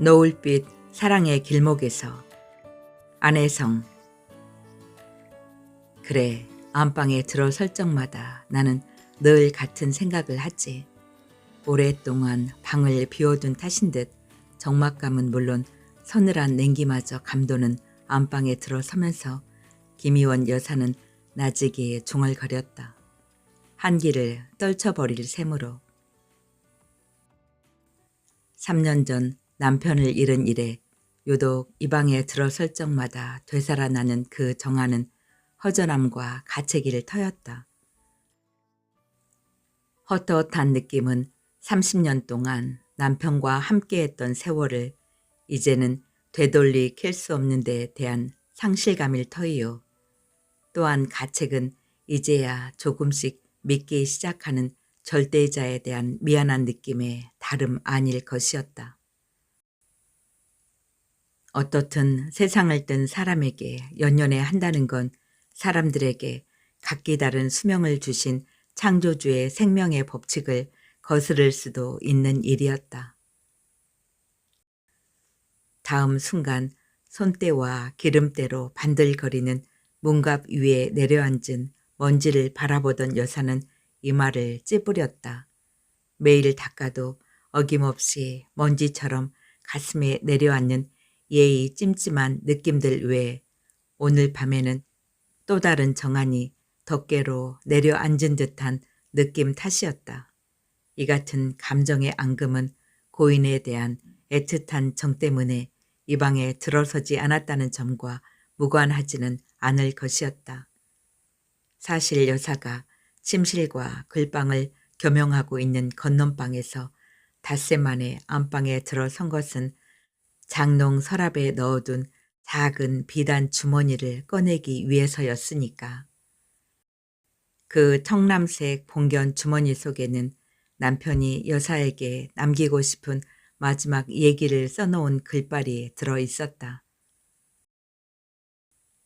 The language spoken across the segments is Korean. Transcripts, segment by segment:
노을빛 사랑의 길목에서. 안혜성. 그래, 안방에 들어설 적마다 나는 늘 같은 생각을 하지. 오랫동안 방을 비워둔 탓인 듯 적막감은 물론 서늘한 냉기마저 감도는 안방에 들어서면서 김희원 여사는 나지기에 중얼거렸다. 한기를 떨쳐버릴 셈으로. 3년 전 남편을 잃은 이래 유독 이 방에 들어설 적마다 되살아나는 그 정화는 허전함과 가책이를 터였다. 헛헛한 느낌은 30년 동안 남편과 함께했던 세월을 이제는 되돌리 캘 수 없는 데에 대한 상실감일 터이요. 또한 가책은 이제야 조금씩 믿기 시작하는 절대자에 대한 미안한 느낌에 다름 아닐 것이었다. 어떻든 세상을 뜬 사람에게 연연해 한다는 건 사람들에게 각기 다른 수명을 주신 창조주의 생명의 법칙을 거스를 수도 있는 일이었다. 다음 순간 손때와 기름때로 반들거리는 문갑 위에 내려앉은 먼지를 바라보던 여사는 이마를 찌푸렸다. 매일 닦아도 어김없이 먼지처럼 가슴에 내려앉는 예의 찜찜한 느낌들 외에 오늘 밤에는 또 다른 정한이 덮개로 내려앉은 듯한 느낌 탓이었다. 이 같은 감정의 앙금은 고인에 대한 애틋한 정 때문에 이 방에 들어서지 않았다는 점과 무관하지는 않을 것이었다. 사실 여사가 침실과 글방을 겸용하고 있는 건넌방에서 닷새 만에 안방에 들어선 것은 장롱 서랍에 넣어둔 작은 비단 주머니를 꺼내기 위해서였으니까. 그 청람색 봉견 주머니 속에는 남편이 여사에게 남기고 싶은 마지막 얘기를 써놓은 글발이 들어있었다.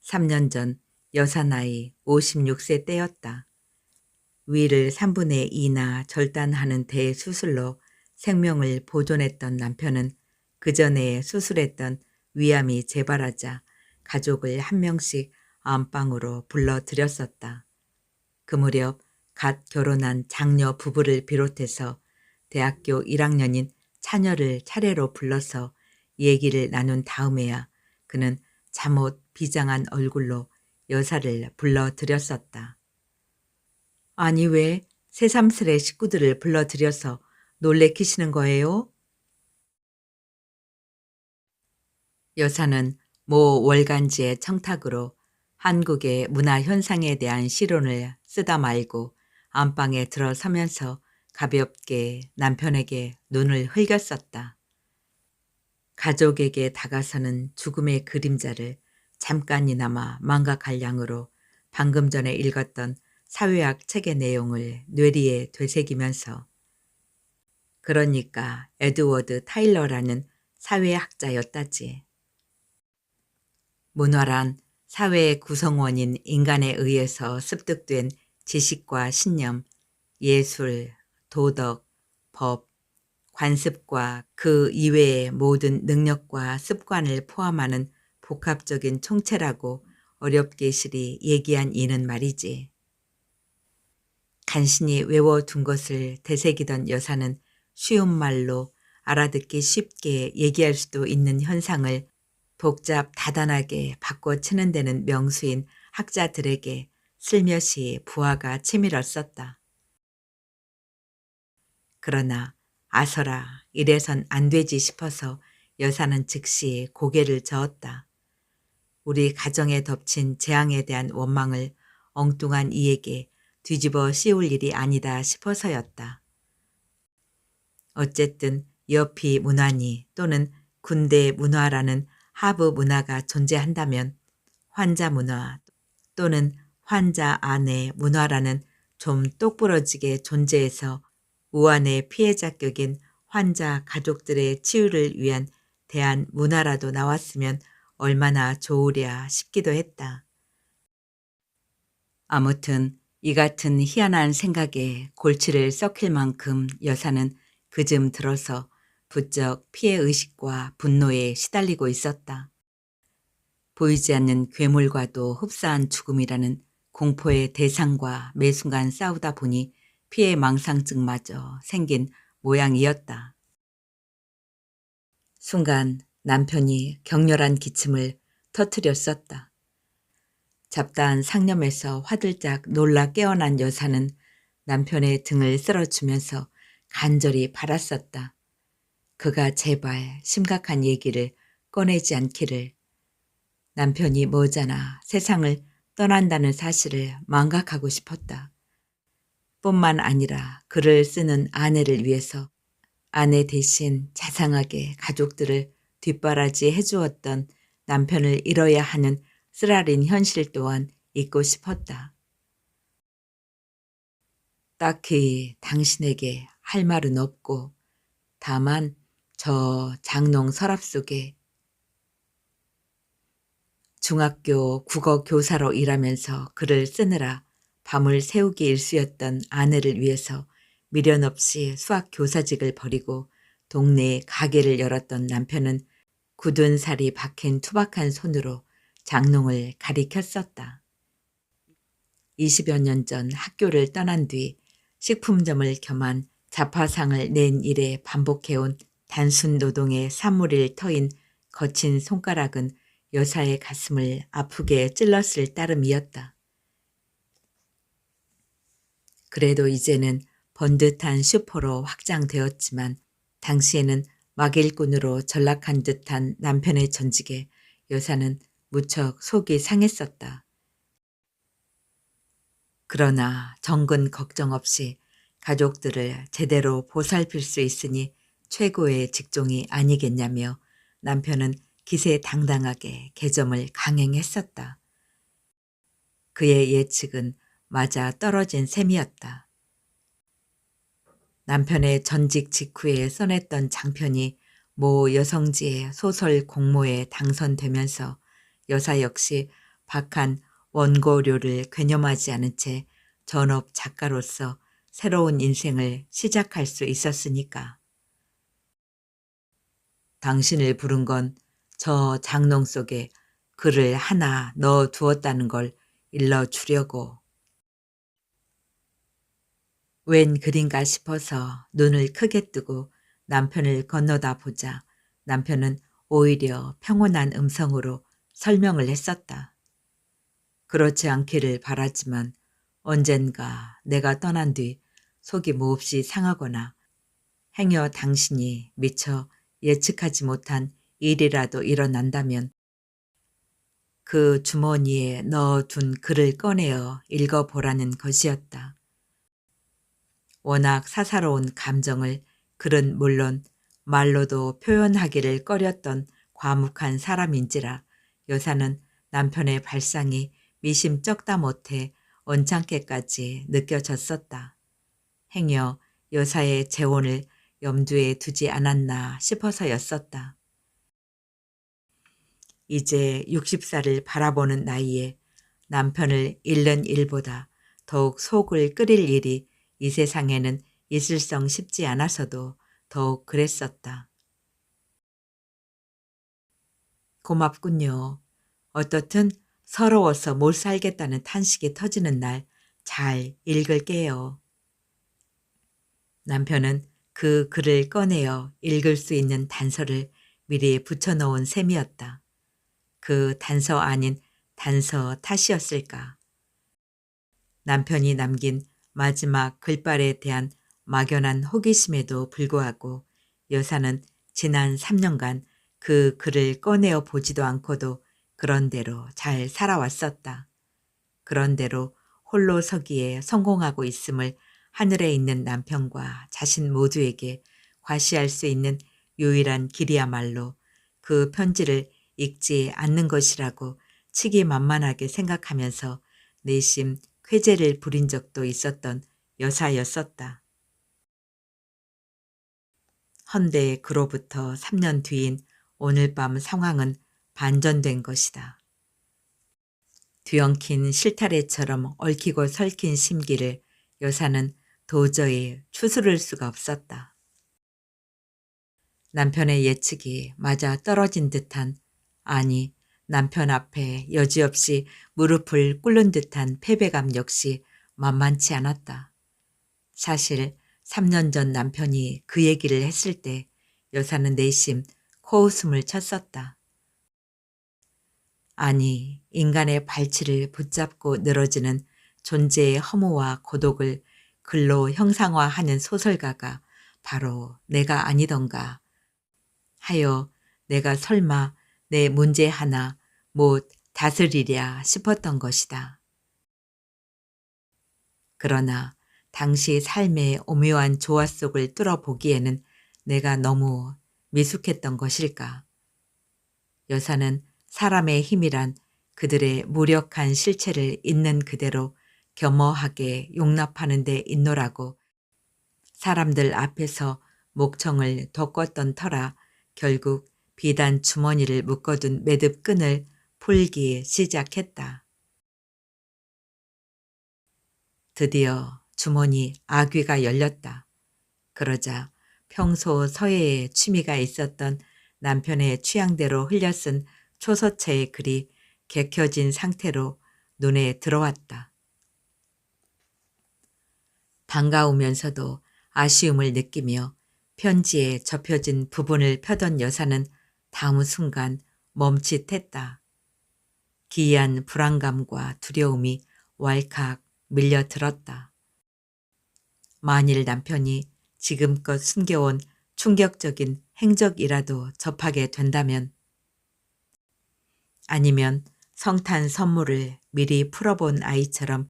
3년 전 여사 나이 56세 때였다. 위를 3분의 2나 절단하는 대수술로 생명을 보존했던 남편은 그 전에 수술했던 위암이 재발하자 가족을 한 명씩 안방으로 불러들였었다. 그 무렵 갓 결혼한 장녀 부부를 비롯해서 대학교 1학년인 차녀를 차례로 불러서 얘기를 나눈 다음에야 그는 잠옷 비장한 얼굴로 여사를 불러들였었다. 아니 왜 새삼스레 식구들을 불러들여서 놀래키시는 거예요? 여사는 모 월간지의 청탁으로 한국의 문화 현상에 대한 시론을 쓰다 말고 안방에 들어서면서 가볍게 남편에게 눈을 흘겼었다. 가족에게 다가서는 죽음의 그림자를 잠깐이나마 망각할 양으로 방금 전에 읽었던 사회학 책의 내용을 뇌리에 되새기면서 그러니까 에드워드 타일러라는 사회학자였다지. 문화란 사회의 구성원인 인간에 의해서 습득된 지식과 신념, 예술, 도덕, 법, 관습과 그 이외의 모든 능력과 습관을 포함하는 복합적인 총체라고 어렵게 실이 얘기한 이는 말이지. 간신히 외워둔 것을 되새기던 여사는 쉬운 말로 알아듣기 쉽게 얘기할 수도 있는 현상을 복잡 다단하게 바꿔치는 데는 명수인 학자들에게 슬며시 부하가 치밀었었다. 그러나 아서라 이래선 안 되지 싶어서 여사는 즉시 고개를 저었다. 우리 가정에 덮친 재앙에 대한 원망을 엉뚱한 이에게 뒤집어 씌울 일이 아니다 싶어서였다. 어쨌든 여피 문화니 또는 군대 문화라는 하부 문화가 존재한다면 환자 문화 또는 환자 안의 문화라는 좀 똑부러지게 존재해서 우환의 피해자격인 환자 가족들의 치유를 위한 대한 문화라도 나왔으면 얼마나 좋으랴 싶기도 했다. 아무튼 이 같은 희한한 생각에 골치를 썩힐 만큼 여사는 그즘 들어서 부쩍 피해의식과 분노에 시달리고 있었다. 보이지 않는 괴물과도 흡사한 죽음이라는 공포의 대상과 매 순간 싸우다 보니 피해 망상증마저 생긴 모양이었다. 순간 남편이 격렬한 기침을 터뜨렸었다. 잡다한 상념에서 화들짝 놀라 깨어난 여사는 남편의 등을 쓸어주면서 간절히 바랐었다. 그가 제발 심각한 얘기를 꺼내지 않기를. 남편이 머지않아 세상을 떠난다는 사실을 망각하고 싶었다. 뿐만 아니라 글을 쓰는 아내를 위해서 아내 대신 자상하게 가족들을 뒷바라지 해주었던 남편을 잃어야 하는 쓰라린 현실 또한 잊고 싶었다. 딱히 당신에게 할 말은 없고 다만 저 장롱 서랍 속에 중학교 국어 교사로 일하면서 글을 쓰느라 밤을 새우기 일쑤였던 아내를 위해서 미련 없이 수학 교사직을 버리고 동네에 가게를 열었던 남편은 굳은 살이 박힌 투박한 손으로 장롱을 가리켰었다. 20여 년 전 학교를 떠난 뒤 식품점을 겸한 자파상을 낸 일에 반복해온 단순 노동의 산물일 터인 거친 손가락은 여사의 가슴을 아프게 찔렀을 따름이었다. 그래도 이제는 번듯한 슈퍼로 확장되었지만 당시에는 막일꾼으로 전락한 듯한 남편의 전직에 여사는 무척 속이 상했었다. 그러나 정근 걱정 없이 가족들을 제대로 보살필 수 있으니 최고의 직종이 아니겠냐며 남편은 기세당당하게 개점을 강행했었다. 그의 예측은 맞아 떨어진 셈이었다. 남편의 전직 직후에 써냈던 장편이 모 여성지의 소설 공모에 당선되면서 여사 역시 박한 원고료를 괴념하지 않은 채 전업 작가로서 새로운 인생을 시작할 수 있었으니까. 당신을 부른 건 저 장롱 속에 글을 하나 넣어 두었다는 걸 일러주려고. 웬 글인가 싶어서 눈을 크게 뜨고 남편을 건너다 보자 남편은 오히려 평온한 음성으로 설명을 했었다. 그렇지 않기를 바라지만 언젠가 내가 떠난 뒤 속이 몹시 상하거나 행여 당신이 미처 예측하지 못한 일이라도 일어난다면 그 주머니에 넣어둔 글을 꺼내어 읽어보라는 것이었다. 워낙 사사로운 감정을 글은 물론 말로도 표현하기를 꺼렸던 과묵한 사람인지라 여사는 남편의 발상이 미심쩍다 못해 언짢게까지 느껴졌었다. 행여 여사의 재혼을 염두에 두지 않았나 싶어서였었다. 이제 60살을 바라보는 나이에 남편을 잃는 일보다 더욱 속을 끓일 일이 이 세상에는 있을성 싶지 않아서도 더욱 그랬었다. 고맙군요. 어떻든 서러워서 못 살겠다는 탄식이 터지는 날 잘 읽을게요. 남편은 그 글을 꺼내어 읽을 수 있는 단서를 미리 붙여놓은 셈이었다. 그 단서 아닌 단서 탓이었을까. 남편이 남긴 마지막 글발에 대한 막연한 호기심에도 불구하고 여사는 지난 3년간 그 글을 꺼내어 보지도 않고도 그런대로 잘 살아왔었다. 그런대로 홀로 서기에 성공하고 있음을 하늘에 있는 남편과 자신 모두에게 과시할 수 있는 유일한 길이야말로 그 편지를 읽지 않는 것이라고 치기만만하게 생각하면서 내심 쾌재를 부린 적도 있었던 여사였었다. 헌데 그로부터 3년 뒤인 오늘 밤 상황은 반전된 것이다. 뒤엉킨 실타래처럼 얽히고 설킨 심기를 여사는 도저히 추스를 수가 없었다. 남편의 예측이 맞아 떨어진 듯한, 아니 남편 앞에 여지없이 무릎을 꿇는 듯한 패배감 역시 만만치 않았다. 사실 3년 전 남편이 그 얘기를 했을 때 여사는 내심 코웃음을 쳤었다. 아니, 인간의 발치를 붙잡고 늘어지는 존재의 허무와 고독을 글로 형상화하는 소설가가 바로 내가 아니던가 하여 내가 설마 내 문제 하나 못 다스리랴 싶었던 것이다. 그러나 당시 삶의 오묘한 조화 속을 뚫어보기에는 내가 너무 미숙했던 것일까. 여사는 사람의 힘이란 그들의 무력한 실체를 있는 그대로 겸허하게 용납하는 데 있노라고 사람들 앞에서 목청을 돋궜던 터라 결국 비단 주머니를 묶어둔 매듭끈을 풀기 시작했다. 드디어 주머니 아귀가 열렸다. 그러자 평소 서예에 취미가 있었던 남편의 취향대로 흘려쓴 초서체의 글이 개켜진 상태로 눈에 들어왔다. 반가우면서도 아쉬움을 느끼며 편지에 접혀진 부분을 펴던 여사는 다음 순간 멈칫했다. 기이한 불안감과 두려움이 왈칵 밀려들었다. 만일 남편이 지금껏 숨겨온 충격적인 행적이라도 접하게 된다면, 아니면 성탄 선물을 미리 풀어본 아이처럼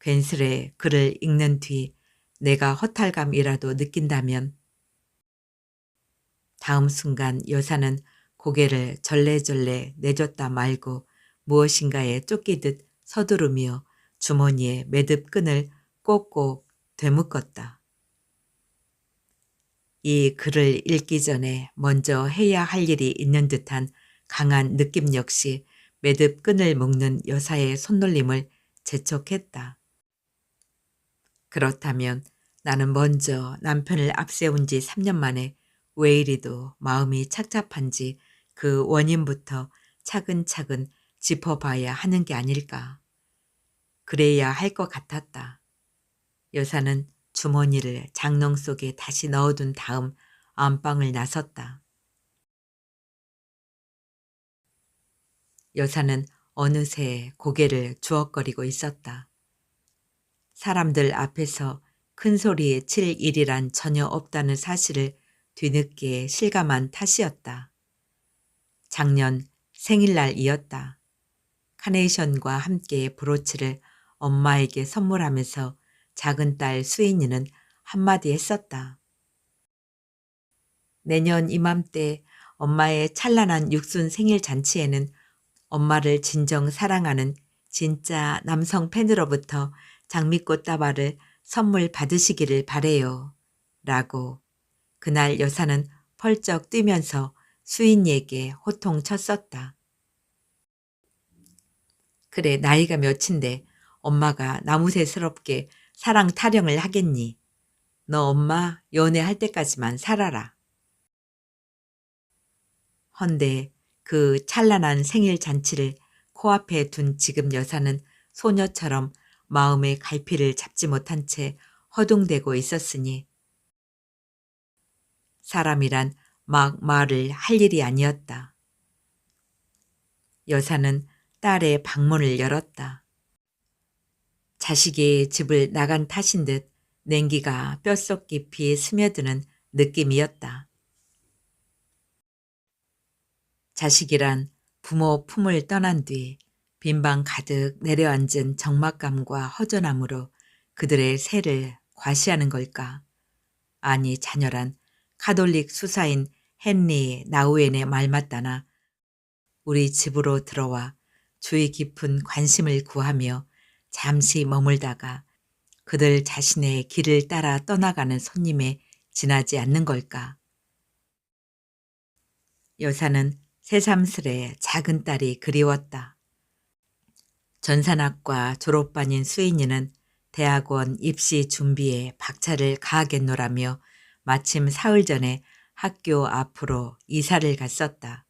괜스레 글을 읽는 뒤 내가 허탈감이라도 느낀다면, 다음 순간 여사는 고개를 절레절레 내줬다 말고 무엇인가에 쫓기듯 서두르며 주머니에 매듭끈을 꼭꼭 되묶었다. 이 글을 읽기 전에 먼저 해야 할 일이 있는 듯한 강한 느낌 역시 매듭끈을 묶는 여사의 손놀림을 재촉했다. 그렇다면 나는 먼저 남편을 앞세운 지 3년 만에 왜 이리도 마음이 착잡한지 그 원인부터 차근차근 짚어봐야 하는 게 아닐까. 그래야 할 것 같았다. 여사는 주머니를 장롱 속에 다시 넣어둔 다음 안방을 나섰다. 여사는 어느새 고개를 주걱거리고 있었다. 사람들 앞에서 큰 소리에 칠 일이란 전혀 없다는 사실을 뒤늦게 실감한 탓이었다. 작년 생일날이었다. 카네이션과 함께 브로치를 엄마에게 선물하면서 작은 딸 수인이는 한마디 했었다. 내년 이맘때 엄마의 찬란한 육순 생일 잔치에는 엄마를 진정 사랑하는 진짜 남성 팬으로부터 장미꽃 다발을 선물 받으시기를 바래요. 라고 그날 여사는 펄쩍 뛰면서 수인이에게 호통쳤었다. 그래, 나이가 몇인데 엄마가 나무새스럽게 사랑 타령을 하겠니? 너 엄마 연애할 때까지만 살아라. 헌데 그 찬란한 생일 잔치를 코앞에 둔 지금 여사는 소녀처럼 마음의 갈피를 잡지 못한 채 허둥대고 있었으니 사람이란 막 말을 할 일이 아니었다. 여사는 딸의 방문을 열었다. 자식이 집을 나간 탓인 듯 냉기가 뼛속 깊이 스며드는 느낌이었다. 자식이란 부모 품을 떠난 뒤 빈방 가득 내려앉은 적막감과 허전함으로 그들의 세를 과시하는 걸까? 아니, 자녀란 가톨릭 수사인 헨리 나우엔의 말 맞다나 우리 집으로 들어와 주의 깊은 관심을 구하며 잠시 머물다가 그들 자신의 길을 따라 떠나가는 손님에 지나지 않는 걸까? 여사는 새삼스레 작은 딸이 그리웠다. 전산학과 졸업반인 수인이는 대학원 입시 준비에 박차를 가하겠노라며 마침 사흘 전에 학교 앞으로 이사를 갔었다.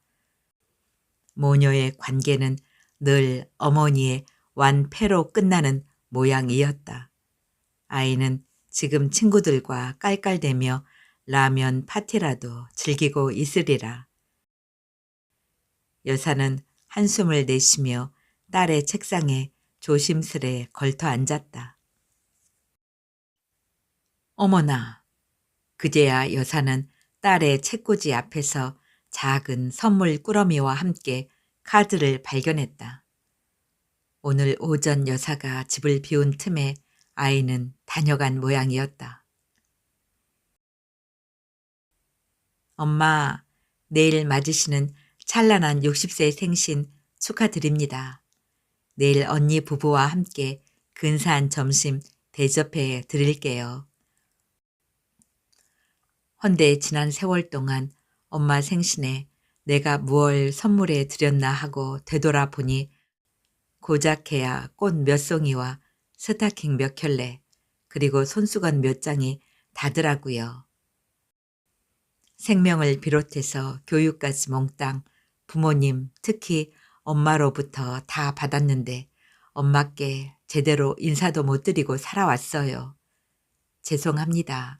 모녀의 관계는 늘 어머니의 완패로 끝나는 모양이었다. 아이는 지금 친구들과 깔깔대며 라면 파티라도 즐기고 있으리라. 여사는 한숨을 내쉬며 딸의 책상에 조심스레 걸터 앉았다. 어머나! 그제야 여사는 딸의 책꽂이 앞에서 작은 선물 꾸러미와 함께 카드를 발견했다. 오늘 오전 여사가 집을 비운 틈에 아이는 다녀간 모양이었다. 엄마, 내일 맞으시는 찬란한 60세 생신 축하드립니다. 내일 언니 부부와 함께 근사한 점심 대접해 드릴게요. 헌데 지난 세월 동안 엄마 생신에 내가 무얼 선물해 드렸나 하고 되돌아보니 고작해야 꽃 몇 송이와 스타킹 몇 켤레 그리고 손수건 몇 장이 다더라고요. 생명을 비롯해서 교육까지 몽땅 부모님 특히 엄마로부터 다 받았는데 엄마께 제대로 인사도 못 드리고 살아왔어요. 죄송합니다.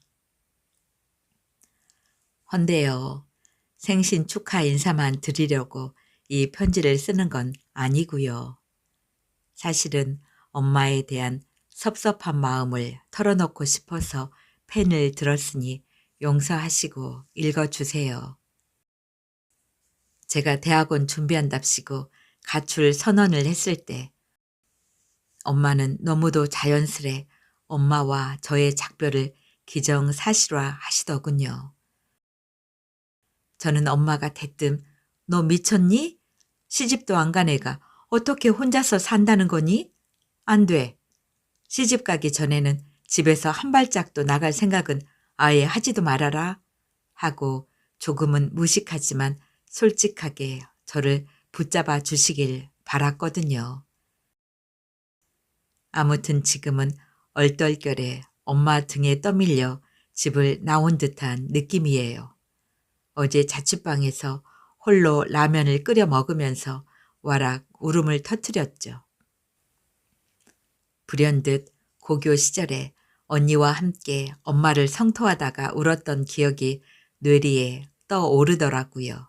헌데요. 생신 축하 인사만 드리려고 이 편지를 쓰는 건 아니고요. 사실은 엄마에 대한 섭섭한 마음을 털어놓고 싶어서 펜을 들었으니 용서하시고 읽어주세요. 제가 대학원 준비한답시고 가출 선언을 했을 때 엄마는 너무도 자연스레 엄마와 저의 작별을 기정사실화 하시더군요. 저는 엄마가 대뜸 너 미쳤니? 시집도 안 간 애가 어떻게 혼자서 산다는 거니? 안 돼. 시집 가기 전에는 집에서 한 발짝도 나갈 생각은 아예 하지도 말아라 하고 조금은 무식하지만 솔직하게 저를 붙잡아 주시길 바랐거든요. 아무튼 지금은 얼떨결에 엄마 등에 떠밀려 집을 나온 듯한 느낌이에요. 어제 자취방에서 홀로 라면을 끓여 먹으면서 와락 울음을 터뜨렸죠. 불현듯 고교 시절에 언니와 함께 엄마를 성토하다가 울었던 기억이 뇌리에 떠오르더라고요.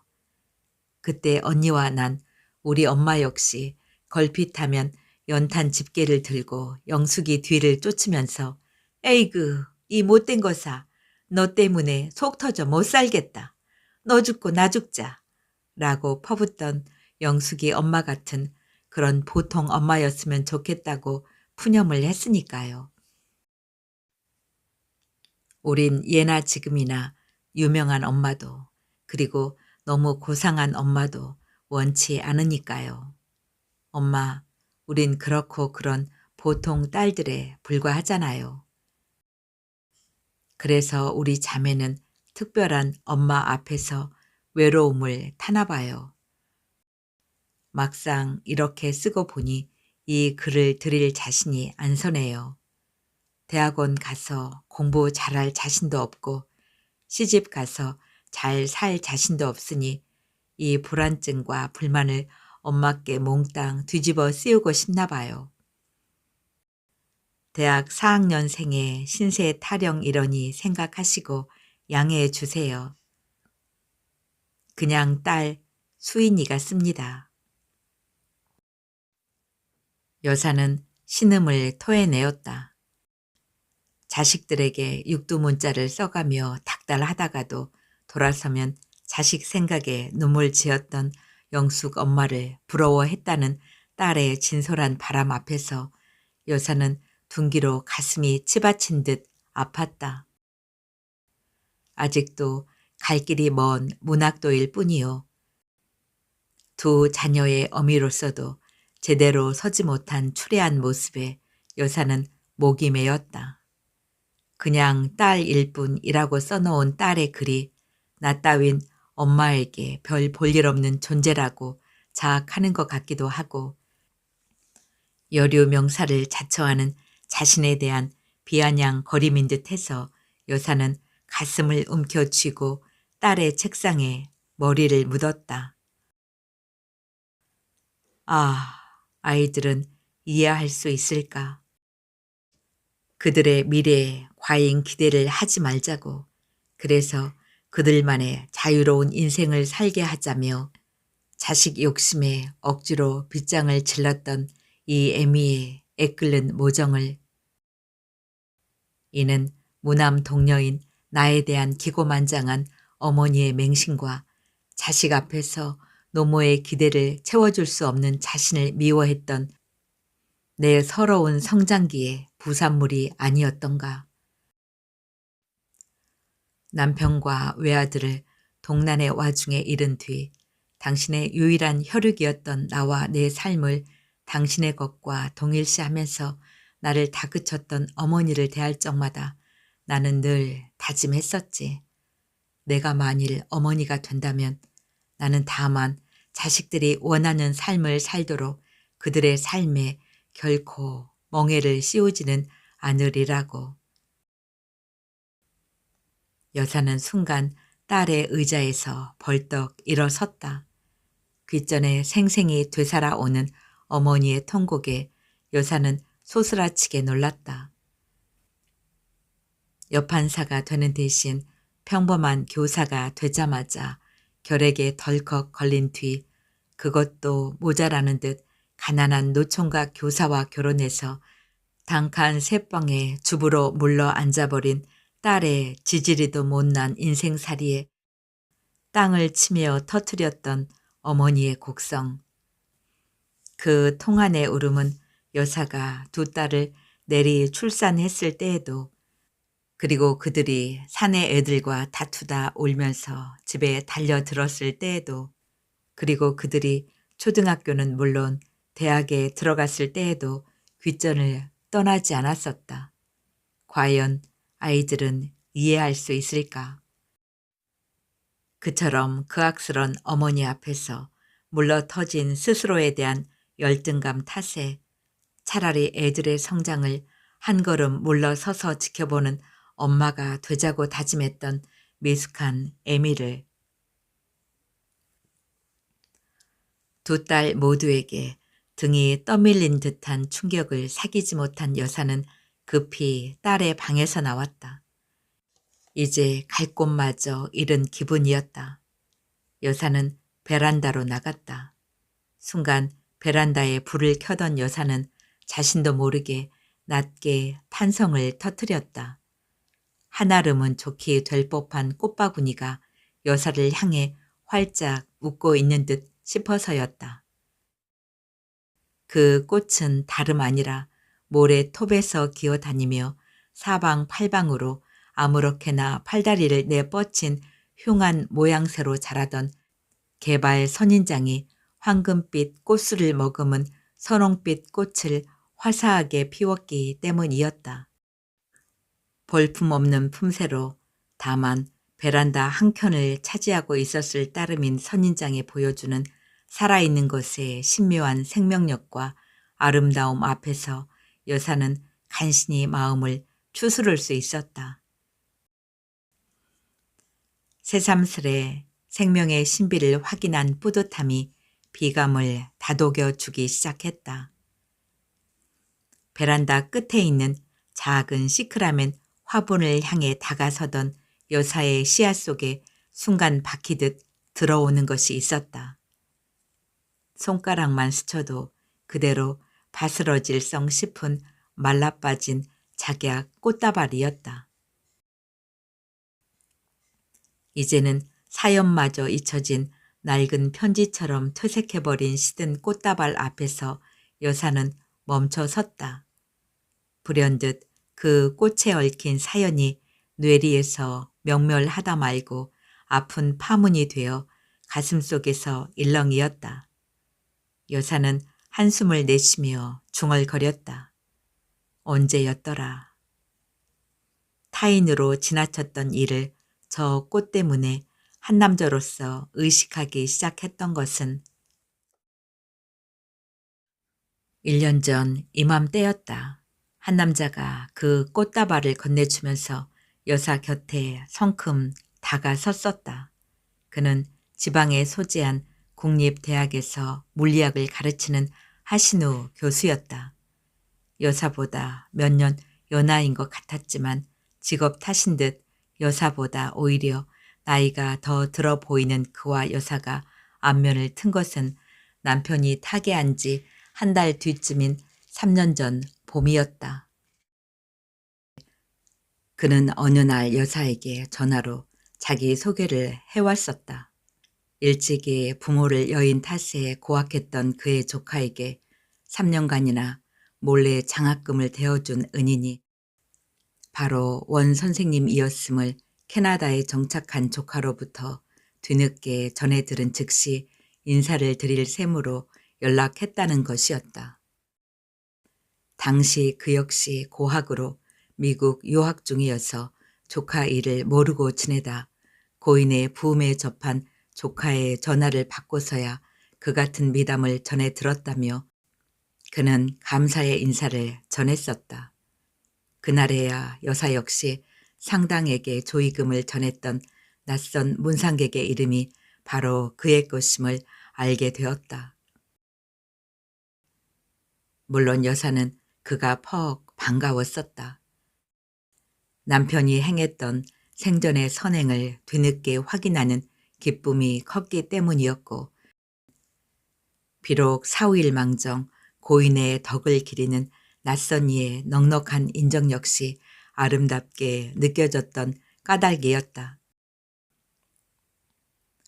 그때 언니와 난 우리 엄마 역시 걸핏하면 연탄 집게를 들고 영숙이 뒤를 쫓으면서 에이그 이 못된 거사 너 때문에 속 터져 못 살겠다. 너 죽고 나 죽자 라고 퍼붓던 영숙이 엄마 같은 그런 보통 엄마였으면 좋겠다고 푸념을 했으니까요. 우린 예나 지금이나 유명한 엄마도 그리고 너무 고상한 엄마도 원치 않으니까요. 엄마, 우린 그렇고 그런 보통 딸들에 불과하잖아요. 그래서 우리 자매는 특별한 엄마 앞에서 외로움을 타나 봐요. 막상 이렇게 쓰고 보니 이 글을 드릴 자신이 안 서네요. 대학원 가서 공부 잘할 자신도 없고 시집 가서 잘 살 자신도 없으니 이 불안증과 불만을 엄마께 몽땅 뒤집어 씌우고 싶나 봐요. 대학 4학년생의 신세 타령이러니 생각하시고 양해해 주세요. 그냥 딸 수인이가 씁니다. 여사는 신음을 토해내었다. 자식들에게 육두문자를 써가며 닥달하다가도 돌아서면 자식 생각에 눈물 지었던 영숙 엄마를 부러워했다는 딸의 진솔한 바람 앞에서 여사는 둔기로 가슴이 치받친 듯 아팠다. 아직도 갈 길이 먼 문학도일 뿐이요. 두 자녀의 어미로서도 제대로 서지 못한 추레한 모습에 여사는 목이 메었다. 그냥 딸일 뿐이라고 써놓은 딸의 글이 나 따윈 엄마에게 별 볼 일 없는 존재라고 자학하는 것 같기도 하고 여류 명사를 자처하는 자신에 대한 비아냥거림인 듯해서 여사는 가슴을 움켜쥐고 딸의 책상에 머리를 묻었다. 아, 아이들은 이해할 수 있을까? 그들의 미래에 과잉 기대를 하지 말자고. 그래서 그들만의 자유로운 인생을 살게 하자며 자식 욕심에 억지로 빗장을 질렀던 이 애미의 애끓는 모정을 이는 무남 동녀인 나에 대한 기고만장한 어머니의 맹신과 자식 앞에서 노모의 기대를 채워줄 수 없는 자신을 미워했던 내 서러운 성장기의 부산물이 아니었던가. 남편과 외아들을 동난의 와중에 잃은 뒤 당신의 유일한 혈육이었던 나와 내 삶을 당신의 것과 동일시하면서 나를 다그쳤던 어머니를 대할 적마다 나는 늘 다짐했었지. 내가 만일 어머니가 된다면 나는 다만 자식들이 원하는 삶을 살도록 그들의 삶에 결코 멍해를 씌우지는 않으리라고. 여사는 순간 딸의 의자에서 벌떡 일어섰다. 귓전에 생생히 되살아오는 어머니의 통곡에 여사는 소스라치게 놀랐다. 여판사가 되는 대신 평범한 교사가 되자마자 결핵에 덜컥 걸린 뒤 그것도 모자라는 듯 가난한 노총각 교사와 결혼해서 단칸 새방에 주부로 물러 앉아버린 딸의 지지리도 못난 인생살이에 땅을 치며 터뜨렸던 어머니의 곡성. 그 통한의 울음은 여사가 두 딸을 내리 출산했을 때에도 그리고 그들이 사내 애들과 다투다 울면서 집에 달려들었을 때에도 그리고 그들이 초등학교는 물론 대학에 들어갔을 때에도 귓전을 떠나지 않았었다. 과연 아이들은 이해할 수 있을까? 그처럼 그악스런 어머니 앞에서 물러터진 스스로에 대한 열등감 탓에 차라리 애들의 성장을 한 걸음 물러서서 지켜보는 엄마가 되자고 다짐했던 미숙한 애미를 두 딸 모두에게 등이 떠밀린 듯한 충격을 사귀지 못한 여사는 급히 딸의 방에서 나왔다. 이제 갈 곳마저 잃은 기분이었다. 여사는 베란다로 나갔다. 순간 베란다에 불을 켜던 여사는 자신도 모르게 낮게 탄성을 터뜨렸다. 한아름은 좋게 될 법한 꽃바구니가 여사를 향해 활짝 웃고 있는 듯 싶어서였다. 그 꽃은 다름 아니라 모래톱에서 기어다니며 사방팔방으로 아무렇게나 팔다리를 내뻗친 흉한 모양새로 자라던 개발 선인장이 황금빛 꽃술을 머금은 선홍빛 꽃을 화사하게 피웠기 때문이었다. 볼품없는 품새로 다만 베란다 한켠을 차지하고 있었을 따름인 선인장이 보여주는 살아있는 것의 신묘한 생명력과 아름다움 앞에서 여사는 간신히 마음을 추스를 수 있었다. 새삼스레 생명의 신비를 확인한 뿌듯함이 비감을 다독여 주기 시작했다. 베란다 끝에 있는 작은 시크라멘 화분을 향해 다가서던 여사의 시야 속에 순간 박히듯 들어오는 것이 있었다. 손가락만 스쳐도 그대로 바스러질성 싶은 말라빠진 작약 꽃다발이었다. 이제는 사연마저 잊혀진 낡은 편지처럼 퇴색해버린 시든 꽃다발 앞에서 여사는 멈춰 섰다. 불현듯 그 꽃에 얽힌 사연이 뇌리에서 명멸하다 말고 아픈 파문이 되어 가슴속에서 일렁이었다. 여사는 한숨을 내쉬며 중얼거렸다. 언제였더라. 타인으로 지나쳤던 일을 저 꽃 때문에 한 남자로서 의식하기 시작했던 것은 1년 전 이맘때였다. 한 남자가 그 꽃다발을 건네주면서 여사 곁에 성큼 다가섰었다. 그는 지방에 소재한 국립대학에서 물리학을 가르치는 하신우 교수였다. 여사보다 몇 년 연하인 것 같았지만 직업 탓인 듯 여사보다 오히려 나이가 더 들어 보이는 그와 여사가 안면을 튼 것은 남편이 타계한 지 한 달 뒤쯤인 3년 전 봄이었다. 그는 어느 날 여사에게 전화로 자기 소개를 해왔었다. 일찍이 부모를 여인 탓에 고학했던 그의 조카에게 3년간이나 몰래 장학금을 대어준 은인이 바로 원 선생님이었음을 캐나다에 정착한 조카로부터 뒤늦게 전해 들은 즉시 인사를 드릴 셈으로 연락했다는 것이었다. 당시 그 역시 고학으로 미국 유학 중이어서 조카 일을 모르고 지내다 고인의 부음에 접한 조카의 전화를 받고서야 그 같은 미담을 전해 들었다며 그는 감사의 인사를 전했었다. 그날에야 여사 역시 상당에게 조의금을 전했던 낯선 문상객의 이름이 바로 그의 것임을 알게 되었다. 물론 여사는 그가 퍽 반가웠었다. 남편이 행했던 생전의 선행을 뒤늦게 확인하는 기쁨이 컸기 때문이었고 비록 사후일망정 고인의 덕을 기리는 낯선 이의 넉넉한 인정 역시 아름답게 느껴졌던 까닭이었다.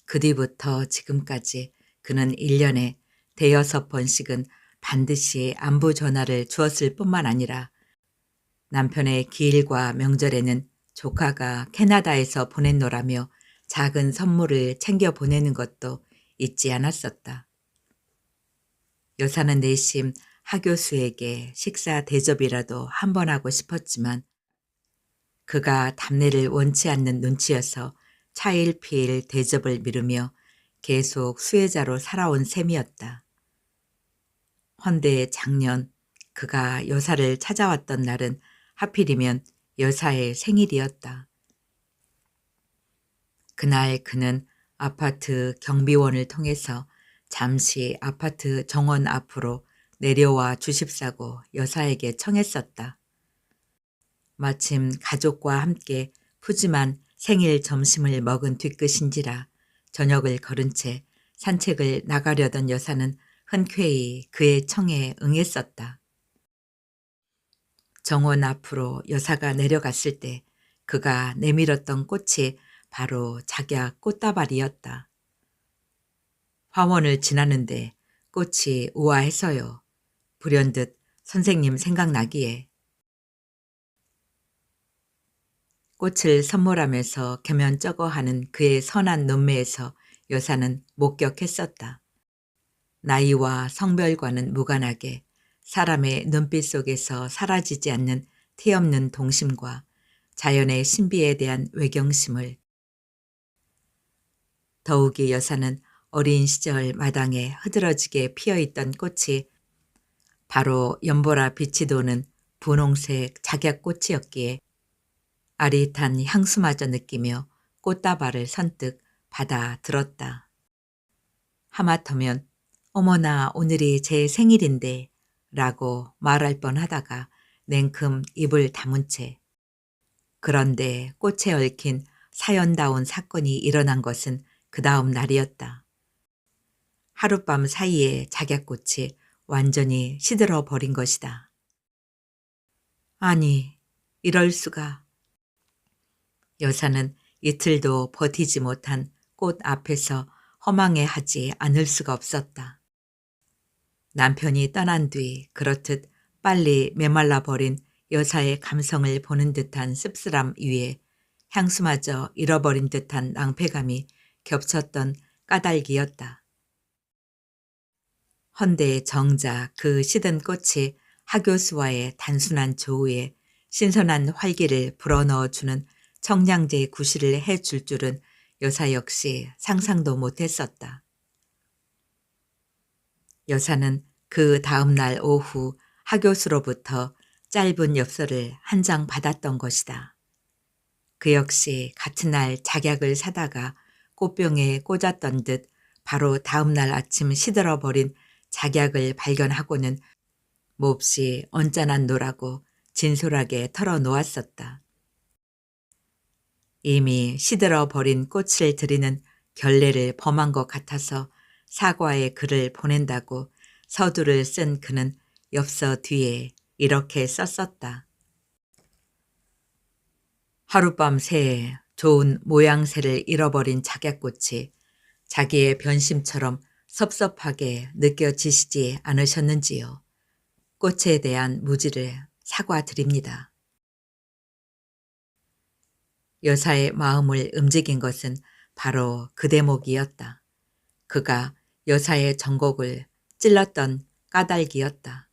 그 뒤부터 지금까지 그는 1년에 대여섯 번씩은 반드시 안부 전화를 주었을 뿐만 아니라 남편의 기일과 명절에는 조카가 캐나다에서 보냈노라며 작은 선물을 챙겨 보내는 것도 잊지 않았었다. 여사는 내심 하 교수에게 식사 대접이라도 한번 하고 싶었지만 그가 답례를 원치 않는 눈치여서 차일피일 대접을 미루며 계속 수혜자로 살아온 셈이었다. 헌데 작년 그가 여사를 찾아왔던 날은 하필이면 여사의 생일이었다. 그날 그는 아파트 경비원을 통해서 잠시 아파트 정원 앞으로 내려와 주십사고 여사에게 청했었다. 마침 가족과 함께 푸짐한 생일 점심을 먹은 뒤끝인지라 저녁을 거른 채 산책을 나가려던 여사는 흔쾌히 그의 청에 응했었다. 정원 앞으로 여사가 내려갔을 때 그가 내밀었던 꽃이 바로 작약 꽃다발이었다. 화원을 지나는데 꽃이 우아해서요. 불현듯 선생님 생각나기에. 꽃을 선물하면서 겸연쩍어하는 그의 선한 눈매에서 여사는 목격했었다. 나이와 성별과는 무관하게 사람의 눈빛 속에서 사라지지 않는 티없는 동심과 자연의 신비에 대한 외경심을. 더욱이 여사는 어린 시절 마당에 흐드러지게 피어있던 꽃이 바로 연보라 빛이 도는 분홍색 작약꽃이었기에 아릿한 향수마저 느끼며 꽃다발을 선뜻 받아 들었다. 하마터면 어머나 오늘이 제 생일인데 라고 말할 뻔하다가 냉큼 입을 다문 채 그런데 꽃에 얽힌 사연다운 사건이 일어난 것은 그 다음 날이었다. 하룻밤 사이에 작약꽃이 완전히 시들어 버린 것이다. 아니, 이럴 수가. 여사는 이틀도 버티지 못한 꽃 앞에서 허망해하지 않을 수가 없었다. 남편이 떠난 뒤 그렇듯 빨리 메말라 버린 여사의 감성을 보는 듯한 씁쓸함 위에 향수마저 잃어버린 듯한 낭패감이 겹쳤던 까닭이었다. 헌데 정작 그 시든 꽃이 하 교수와의 단순한 조우에 신선한 활기를 불어넣어주는 청량제 구실을 해줄 줄은 여사 역시 상상도 못했었다. 여사는 그 다음 날 오후 하 교수로부터 짧은 엽서를 한 장 받았던 것이다. 그 역시 같은 날 작약을 사다가 꽃병에 꽂았던 듯 바로 다음 날 아침 시들어버린 작약을 발견하고는 몹시 언짢은 노라고 진솔하게 털어놓았었다. 이미 시들어버린 꽃을 들이는 결례를 범한 것 같아서 사과의 글을 보낸다고 서두를 쓴 그는 엽서 뒤에 이렇게 썼었다. 하룻밤 새에 좋은 모양새를 잃어버린 작약꽃이 자기의 변심처럼 섭섭하게 느껴지시지 않으셨는지요. 꽃에 대한 무지를 사과드립니다. 여사의 마음을 움직인 것은 바로 그 대목이었다. 그가 여사의 전곡을 찔렀던 까닭이었다.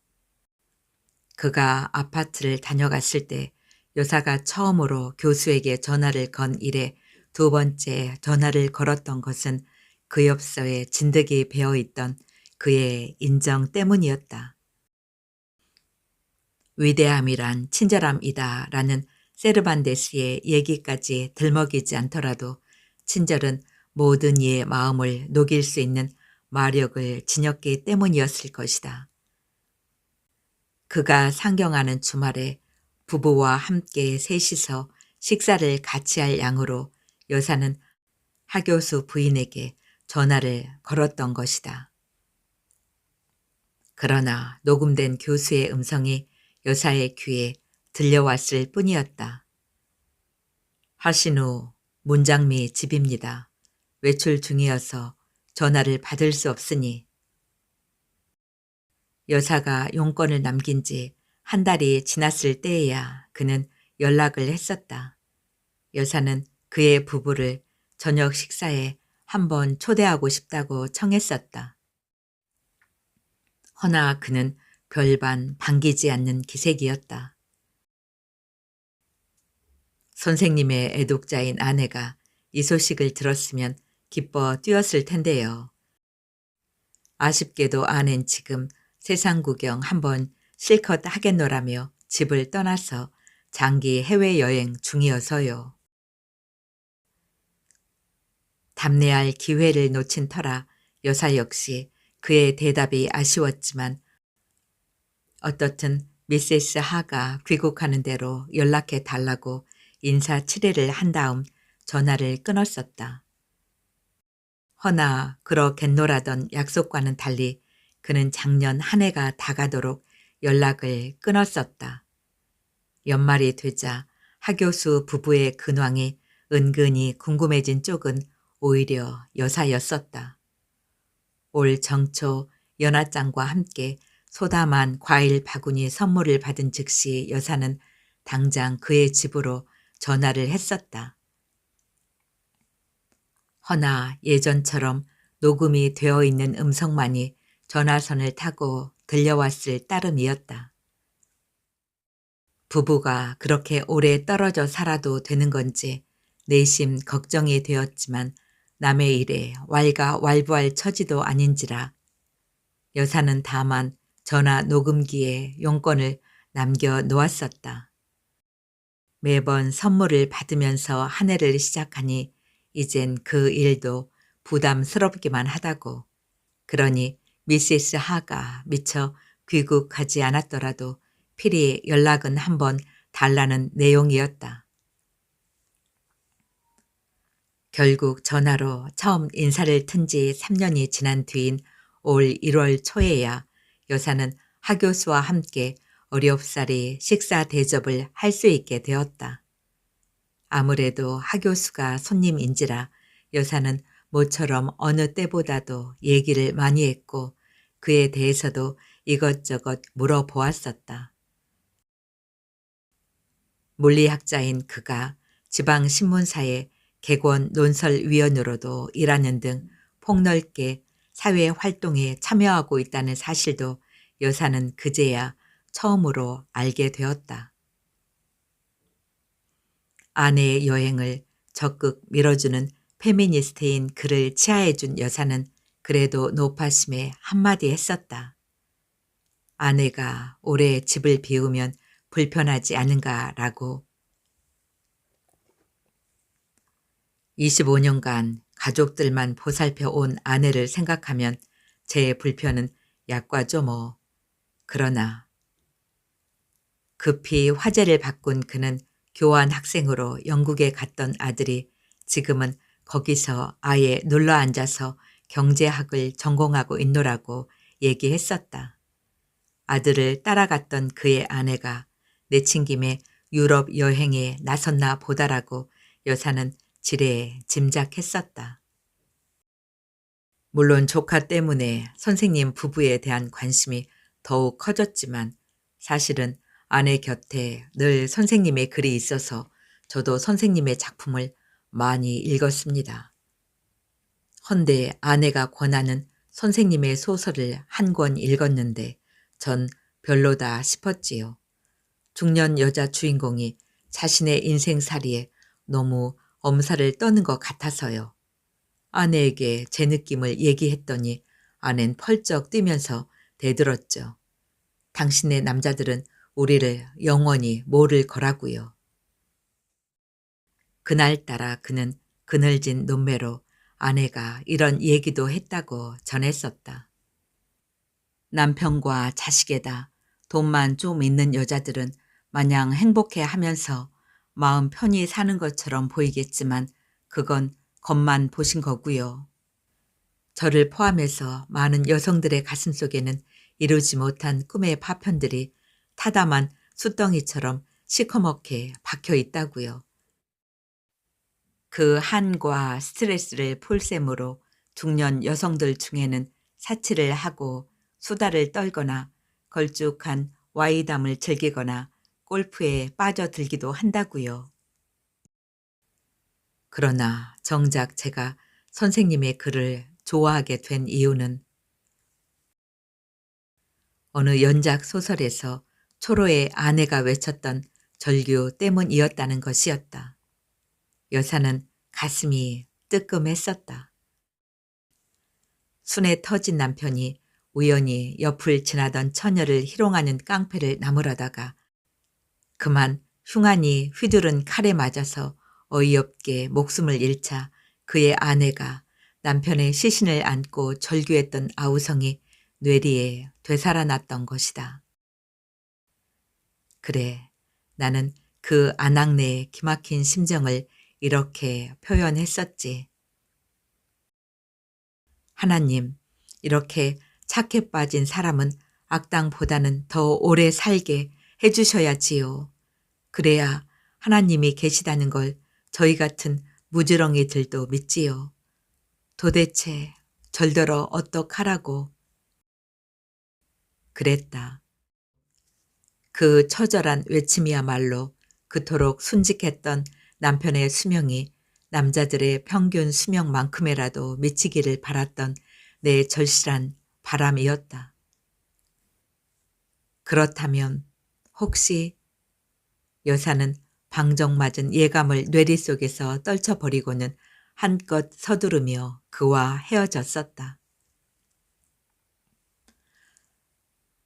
그가 아파트를 다녀갔을 때 여사가 처음으로 교수에게 전화를 건 이래 두 번째 전화를 걸었던 것은 그 엽서에 진득이 배어있던 그의 인정 때문이었다. 위대함이란 친절함이다 라는 세르반데스의 얘기까지 들먹이지 않더라도 친절은 모든 이의 마음을 녹일 수 있는 마력을 지녔기 때문이었을 것이다. 그가 상경하는 주말에 부부와 함께 셋이서 식사를 같이 할 양으로 여사는 하교수 부인에게 전화를 걸었던 것이다. 그러나 녹음된 교수의 음성이 여사의 귀에 들려왔을 뿐이었다. 하신우 문장미 집입니다. 외출 중이어서 전화를 받을 수 없으니. 여사가 용건을 남긴 지 한 달이 지났을 때에야 그는 연락을 했었다. 여사는 그의 부부를 저녁 식사에 한번 초대하고 싶다고 청했었다. 허나 그는 별반 반기지 않는 기색이었다. 선생님의 애독자인 아내가 이 소식을 들었으면 기뻐 뛰었을 텐데요. 아쉽게도 아낸 지금 세상 구경 한번 실컷 하겠노라며 집을 떠나서 장기 해외여행 중이어서요. 답례할 기회를 놓친 터라 여사 역시 그의 대답이 아쉬웠지만 어떻든 미세스 하가 귀국하는 대로 연락해 달라고 인사치레를 한 다음 전화를 끊었었다. 허나 그러겠노라던 약속과는 달리 그는 작년 한 해가 다가도록 연락을 끊었었다. 연말이 되자 하교수 부부의 근황이 은근히 궁금해진 쪽은 오히려 여사였었다. 올 정초 연하장과 함께 소담한 과일 바구니 선물을 받은 즉시 여사는 당장 그의 집으로 전화를 했었다. 허나 예전처럼 녹음이 되어 있는 음성만이 전화선을 타고 들려왔을 따름이었다. 부부가 그렇게 오래 떨어져 살아도 되는 건지 내심 걱정이 되었지만 남의 일에 왈가왈부할 처지도 아닌지라 여사는 다만 전화 녹음기에 용건을 남겨 놓았었다. 매번 선물을 받으면서 한 해를 시작하니 이젠 그 일도 부담스럽기만 하다고. 그러니 미세스 하가 미처 귀국하지 않았더라도 필히 연락은 한번 달라는 내용이었다. 결국 전화로 처음 인사를 튼 지 3년이 지난 뒤인 올 1월 초에야 여사는 하 교수와 함께 어렵사리 식사 대접을 할 수 있게 되었다. 아무래도 하 교수가 손님인지라 여사는 모처럼 어느 때보다도 얘기를 많이 했고 그에 대해서도 이것저것 물어보았었다. 물리학자인 그가 지방신문사의 객원 논설위원으로도 일하는 등 폭넓게 사회활동에 참여하고 있다는 사실도 여사는 그제야 처음으로 알게 되었다. 아내의 여행을 적극 밀어주는 페미니스트인 그를 치하해준 여사는 그래도 노파심에 한마디 했었다. 아내가 올해 집을 비우면 불편하지 않은가라고. 25년간 가족들만 보살펴 온 아내를 생각하면 제 불편은 약과죠 뭐. 그러나 급히 화제를 바꾼 그는 교환 학생으로 영국에 갔던 아들이 지금은 거기서 아예 눌러 앉아서 경제학을 전공하고 있노라고 얘기했었다. 아들을 따라갔던 그의 아내가 내친김에 유럽 여행에 나섰나 보다라고 여사는 지레 짐작했었다. 물론 조카 때문에 선생님 부부에 대한 관심이 더욱 커졌지만 사실은 아내 곁에 늘 선생님의 글이 있어서 저도 선생님의 작품을 많이 읽었습니다. 헌데 아내가 권하는 선생님의 소설을 한 권 읽었는데 전 별로다 싶었지요. 중년 여자 주인공이 자신의 인생살이에 너무 엄살을 떠는 것 같아서요. 아내에게 제 느낌을 얘기했더니 아낸 펄쩍 뛰면서 대들었죠. 당신의 남자들은 우리를 영원히 모를 거라고요. 그날따라 그는 그늘진 눈매로 아내가 이런 얘기도 했다고 전했었다. 남편과 자식에다 돈만 좀 있는 여자들은 마냥 행복해 하면서 마음 편히 사는 것처럼 보이겠지만 그건 겉만 보신 거고요. 저를 포함해서 많은 여성들의 가슴속에는 이루지 못한 꿈의 파편들이 타담한 숫덩이처럼 시커멓게 박혀 있다고요. 그 한과 스트레스를 풀셈으로 중년 여성들 중에는 사치를 하고 수다를 떨거나 걸쭉한 와이담을 즐기거나 골프에 빠져들기도 한다고요. 그러나 정작 제가 선생님의 글을 좋아하게 된 이유는 어느 연작 소설에서 초로의 아내가 외쳤던 절규 때문이었다는 것이었다. 여사는 가슴이 뜨끔했었다. 순에 터진 남편이 우연히 옆을 지나던 처녀를 희롱하는 깡패를 나무라다가 그만 흉하니 휘두른 칼에 맞아서 어이없게 목숨을 잃자 그의 아내가 남편의 시신을 안고 절규했던 아우성이 뇌리에 되살아났던 것이다. 그래, 나는 그 아낙네의 기막힌 심정을 이렇게 표현했었지. 하나님, 이렇게 착해 빠진 사람은 악당보다는 더 오래 살게 해주셔야지요. 그래야 하나님이 계시다는 걸 저희 같은 무지렁이들도 믿지요. 도대체 절더러 어떡하라고. 그랬다. 그 처절한 외침이야말로 그토록 순직했던 남편의 수명이 남자들의 평균 수명만큼이라도 미치기를 바랐던 내 절실한 바람이었다. 그렇다면 혹시 여사는 방정맞은 예감을 뇌리 속에서 떨쳐버리고는 한껏 서두르며 그와 헤어졌었다.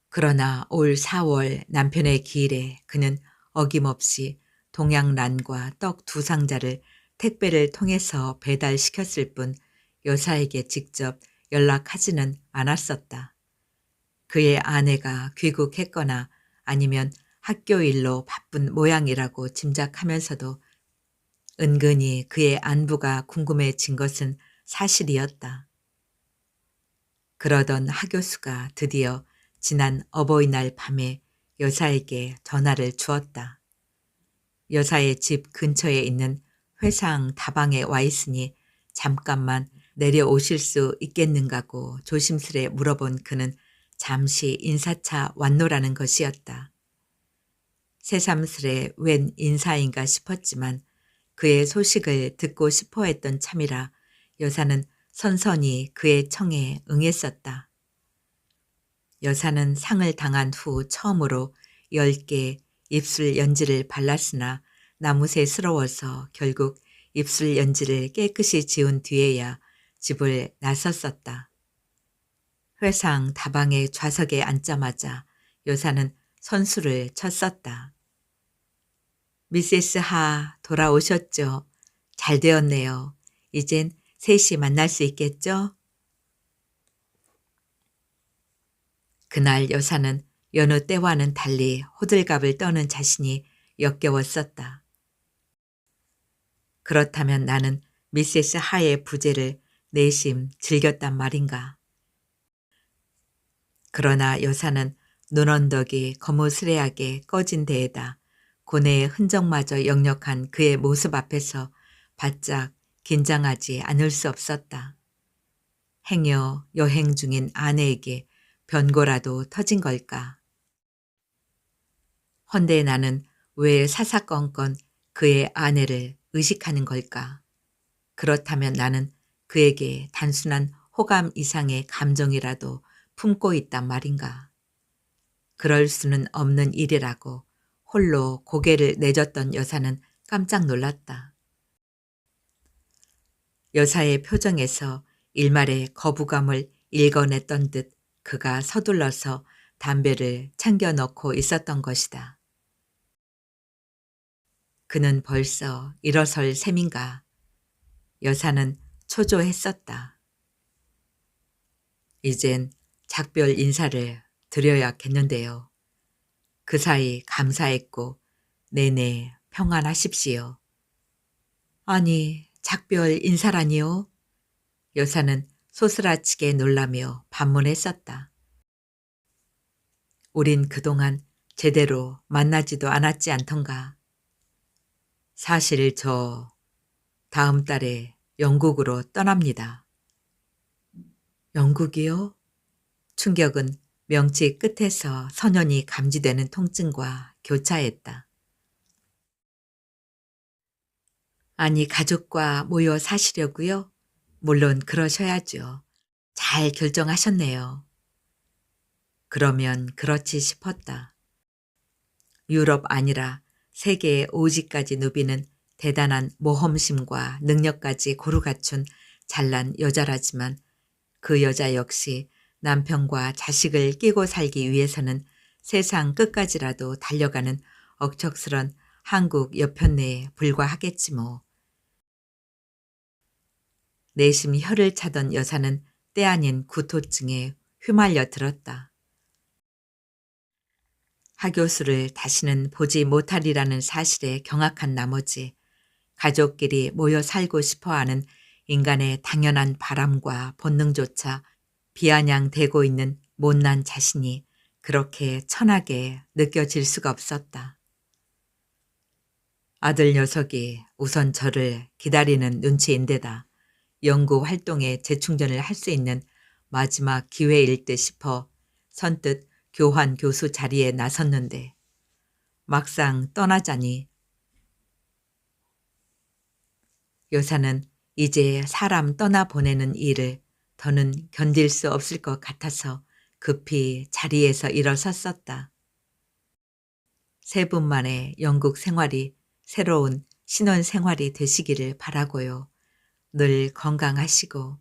그러나 올 4월 남편의 기일에 그는 어김없이 동양란과 떡 2상자를 택배를 통해서 배달시켰을 뿐 여사에게 직접 연락하지는 않았었다. 그의 아내가 귀국했거나 아니면 학교 일로 바쁜 모양이라고 짐작하면서도 은근히 그의 안부가 궁금해진 것은 사실이었다. 그러던 하교수가 드디어 지난 어버이날 밤에 여사에게 전화를 주었다. 여사의 집 근처에 있는 회상 다방에 와 있으니 잠깐만 내려오실 수 있겠는가고 조심스레 물어본 그는 잠시 인사차 왔노라는 것이었다. 새삼스레 웬 인사인가 싶었지만 그의 소식을 듣고 싶어 했던 참이라 여사는 선선히 그의 청에 응했었다. 여사는 상을 당한 후 처음으로 10개 입술 연지를 발랐으나 나무새스러워서 결국 입술 연지를 깨끗이 지운 뒤에야 집을 나섰었다. 회상 다방의 좌석에 앉자마자 여사는 선수를 쳤었다. 미세스 하 돌아오셨죠. 잘 되었네요. 이젠 셋이 만날 수 있겠죠? 그날 여사는 여느 때와는 달리 호들갑을 떠는 자신이 역겨웠었다. 그렇다면 나는 미세스 하의 부재를 내심 즐겼단 말인가. 그러나 여사는 눈언덕이 거무스레하게 꺼진 데에다 고뇌의 흔적마저 역력한 그의 모습 앞에서 바짝 긴장하지 않을 수 없었다. 행여 여행 중인 아내에게 변고라도 터진 걸까. 헌데 나는 왜 사사건건 그의 아내를 의식하는 걸까? 그렇다면 나는 그에게 단순한 호감 이상의 감정이라도 품고 있단 말인가. 그럴 수는 없는 일이라고 홀로 고개를 내젓던 여사는 깜짝 놀랐다. 여사의 표정에서 일말의 거부감을 읽어냈던 듯 그가 서둘러서 담배를 챙겨 넣고 있었던 것이다. 그는 벌써 일어설 셈인가. 여사는 초조했었다. 이젠 작별 인사를 드려야겠는데요. 그 사이 감사했고 내내 평안하십시오. 아니, 작별 인사라니요? 여사는 소스라치게 놀라며 반문했었다. 우린 그동안 제대로 만나지도 않았지 않던가. 사실 저 다음 달에 영국으로 떠납니다. 영국이요? 충격은 명치 끝에서 선연히 감지되는 통증과 교차했다. 아니, 가족과 모여 사시려고요? 물론 그러셔야죠. 잘 결정하셨네요. 그러면 그렇지 싶었다. 유럽 아니라 세계의 오지까지 누비는 대단한 모험심과 능력까지 고루 갖춘 잘난 여자라지만 그 여자 역시 남편과 자식을 끼고 살기 위해서는 세상 끝까지라도 달려가는 억척스런 한국 여편네에 불과하겠지 뭐. 내심 혀를 차던 여사는 때 아닌 구토증에 휘말려 들었다. 하교수를 다시는 보지 못하리라는 사실에 경악한 나머지 가족끼리 모여 살고 싶어하는 인간의 당연한 바람과 본능조차 비아냥대고 있는 못난 자신이 그렇게 천하게 느껴질 수가 없었다. 아들 녀석이 우선 저를 기다리는 눈치인데다 연구 활동에 재충전을 할 수 있는 마지막 기회일 듯 싶어 선뜻 교환 교수 자리에 나섰는데 막상 떠나자니 여사는 이제 사람 떠나보내는 일을 더는 견딜 수 없을 것 같아서 급히 자리에서 일어섰었다. 3분 만에 영국 생활이 새로운 신혼 생활이 되시기를 바라고요. 늘 건강하시고.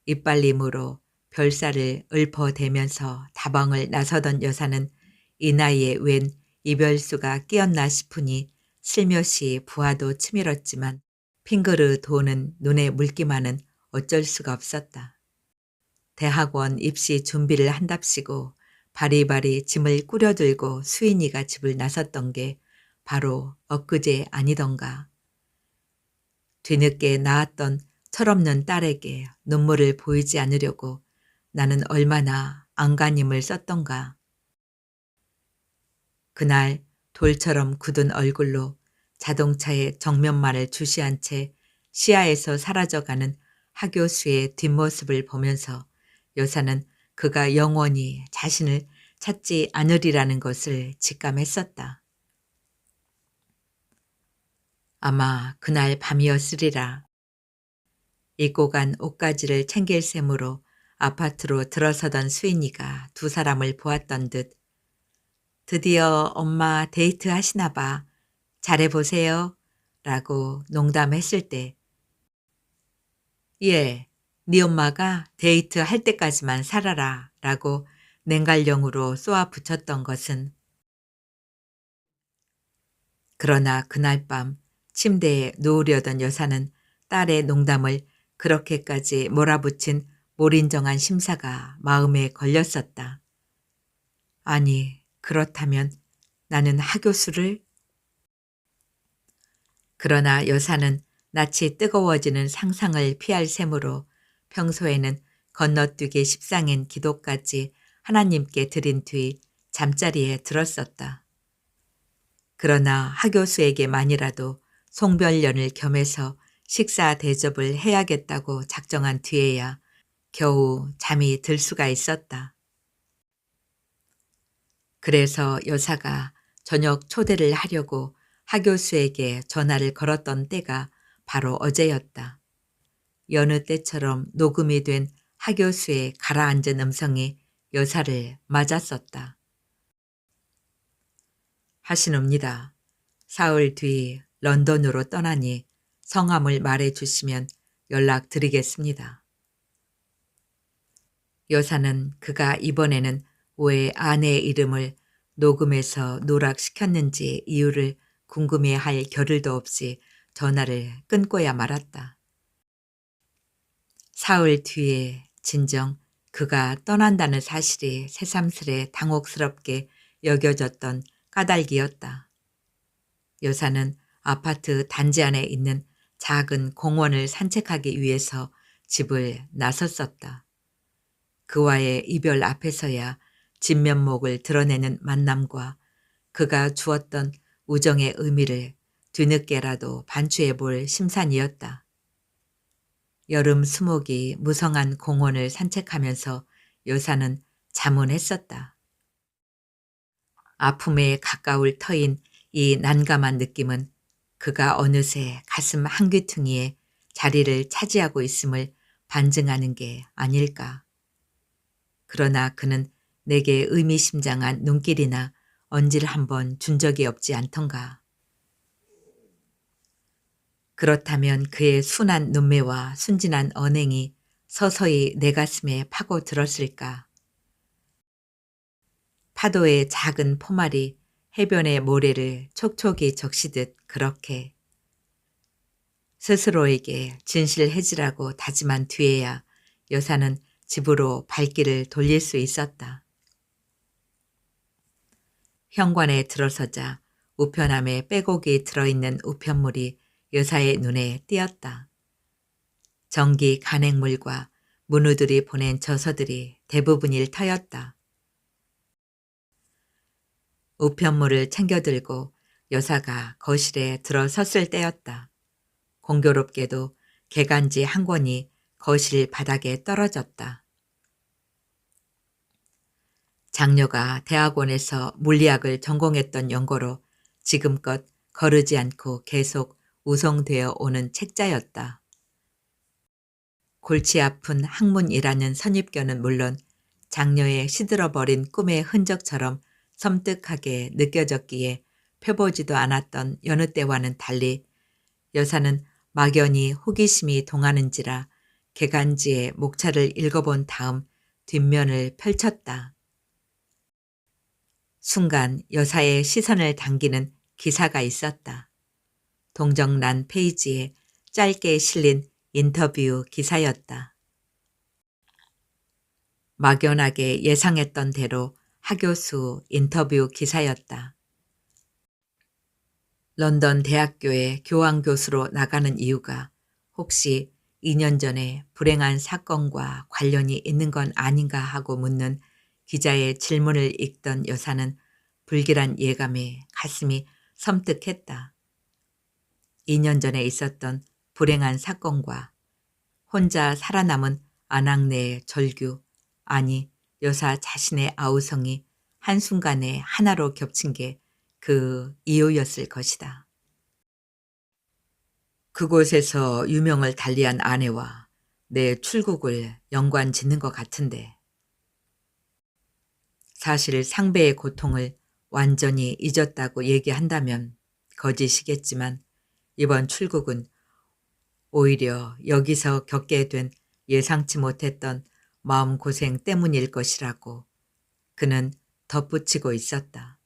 이빨림으로 별살을 읊어대면서 다방을 나서던 여사는 이 나이에 웬 이별수가 끼었나 싶으니 슬며시 부하도 치밀었지만 핑그르 도는 눈의 물기만은 어쩔 수가 없었다. 대학원 입시 준비를 한답시고 바리바리 짐을 꾸려들고 수인이가 집을 나섰던 게 바로 엊그제 아니던가. 뒤늦게 낳았던 철없는 딸에게 눈물을 보이지 않으려고 나는 얼마나 안간힘을 썼던가. 그날 돌처럼 굳은 얼굴로 자동차의 정면만을 주시한 채 시야에서 사라져가는 하교수의 뒷모습을 보면서 여사는 그가 영원히 자신을 찾지 않으리라는 것을 직감했었다. 아마 그날 밤이었으리라. 입고 간 옷가지를 챙길 셈으로 아파트로 들어서던 수인이가 두 사람을 보았던 듯 드디어 엄마 데이트 하시나 봐. 잘해보세요. 라고 농담했을 때 예, 네 엄마가 데이트 할 때까지만 살아라 라고 냉갈령으로 쏘아 붙였던 것은 그러나 그날 밤 침대에 누우려던 여사는 딸의 농담을 그렇게까지 몰아붙인 몰인정한 심사가 마음에 걸렸었다. 아니, 그렇다면 나는 하교수를? 그러나 여사는 낯이 뜨거워지는 상상을 피할 셈으로 평소에는 건너뛰기 십상인 기도까지 하나님께 드린 뒤 잠자리에 들었었다. 그러나 하교수에게만이라도 송별련을 겸해서 식사 대접을 해야겠다고 작정한 뒤에야 겨우 잠이 들 수가 있었다. 그래서 여사가 저녁 초대를 하려고 하교수에게 전화를 걸었던 때가 바로 어제였다. 여느 때처럼 녹음이 된 하교수의 가라앉은 음성이 여사를 맞았었다. 하시옵니다. 사흘 뒤 런던으로 떠나니 성함을 말해 주시면 연락드리겠습니다. 여사는 그가 이번에는 왜 아내의 이름을 녹음해서 누락시켰는지 이유를 궁금해할 겨를도 없이 전화를 끊고야 말았다. 사흘 뒤에 진정 그가 떠난다는 사실이 새삼스레 당혹스럽게 여겨졌던 까닭이었다. 여사는 아파트 단지 안에 있는 작은 공원을 산책하기 위해서 집을 나섰었다. 그와의 이별 앞에서야 진면목을 드러내는 만남과 그가 주었던 우정의 의미를 뒤늦게라도 반추해 볼 심산이었다. 여름 수목이 무성한 공원을 산책하면서 여사는 자문했었다. 아픔에 가까울 터인 이 난감한 느낌은 그가 어느새 가슴 한 귀퉁이에 자리를 차지하고 있음을 반증하는 게 아닐까. 그러나 그는 내게 의미심장한 눈길이나 언질 한번 준 적이 없지 않던가. 그렇다면 그의 순한 눈매와 순진한 언행이 서서히 내 가슴에 파고들었을까. 파도의 작은 포말이 해변의 모래를 촉촉이 적시듯 그렇게 스스로에게 진실해지라고 다짐한 뒤에야 여사는 집으로 발길을 돌릴 수 있었다. 현관에 들어서자 우편함에 빼곡이 들어있는 우편물이 여사의 눈에 띄었다. 정기 간행물과 문우들이 보낸 저서들이 대부분일 터였다. 우편물을 챙겨들고 여사가 거실에 들어섰을 때였다. 공교롭게도 개간지 한 권이 거실 바닥에 떨어졌다. 장녀가 대학원에서 물리학을 전공했던 연고로 지금껏 거르지 않고 계속 우송되어 오는 책자였다. 골치 아픈 학문이라는 선입견은 물론 장녀의 시들어버린 꿈의 흔적처럼 섬뜩하게 느껴졌기에 펴보지도 않았던 여느 때와는 달리 여사는 막연히 호기심이 동하는지라 개간지의 목차를 읽어본 다음 뒷면을 펼쳤다. 순간 여사의 시선을 당기는 기사가 있었다. 동정란 페이지에 짧게 실린 인터뷰 기사였다. 막연하게 예상했던 대로 하교수 인터뷰 기사였다. 런던 대학교에 교환교수로 나가는 이유가 혹시 2년 전에 불행한 사건과 관련이 있는 건 아닌가 하고 묻는 기자의 질문을 읽던 여사는 불길한 예감에 가슴이 섬뜩했다. 2년 전에 있었던 불행한 사건과 혼자 살아남은 아낙네의 절규, 아니 여사 자신의 아우성이 한순간에 하나로 겹친 게 그 이유였을 것이다. 그곳에서 유명을 달리한 아내와 내 출국을 연관 짓는 것 같은데 사실 상배의 고통을 완전히 잊었다고 얘기한다면 거짓이겠지만 이번 출국은 오히려 여기서 겪게 된 예상치 못했던 마음고생 때문일 것이라고 그는 덧붙이고 있었다.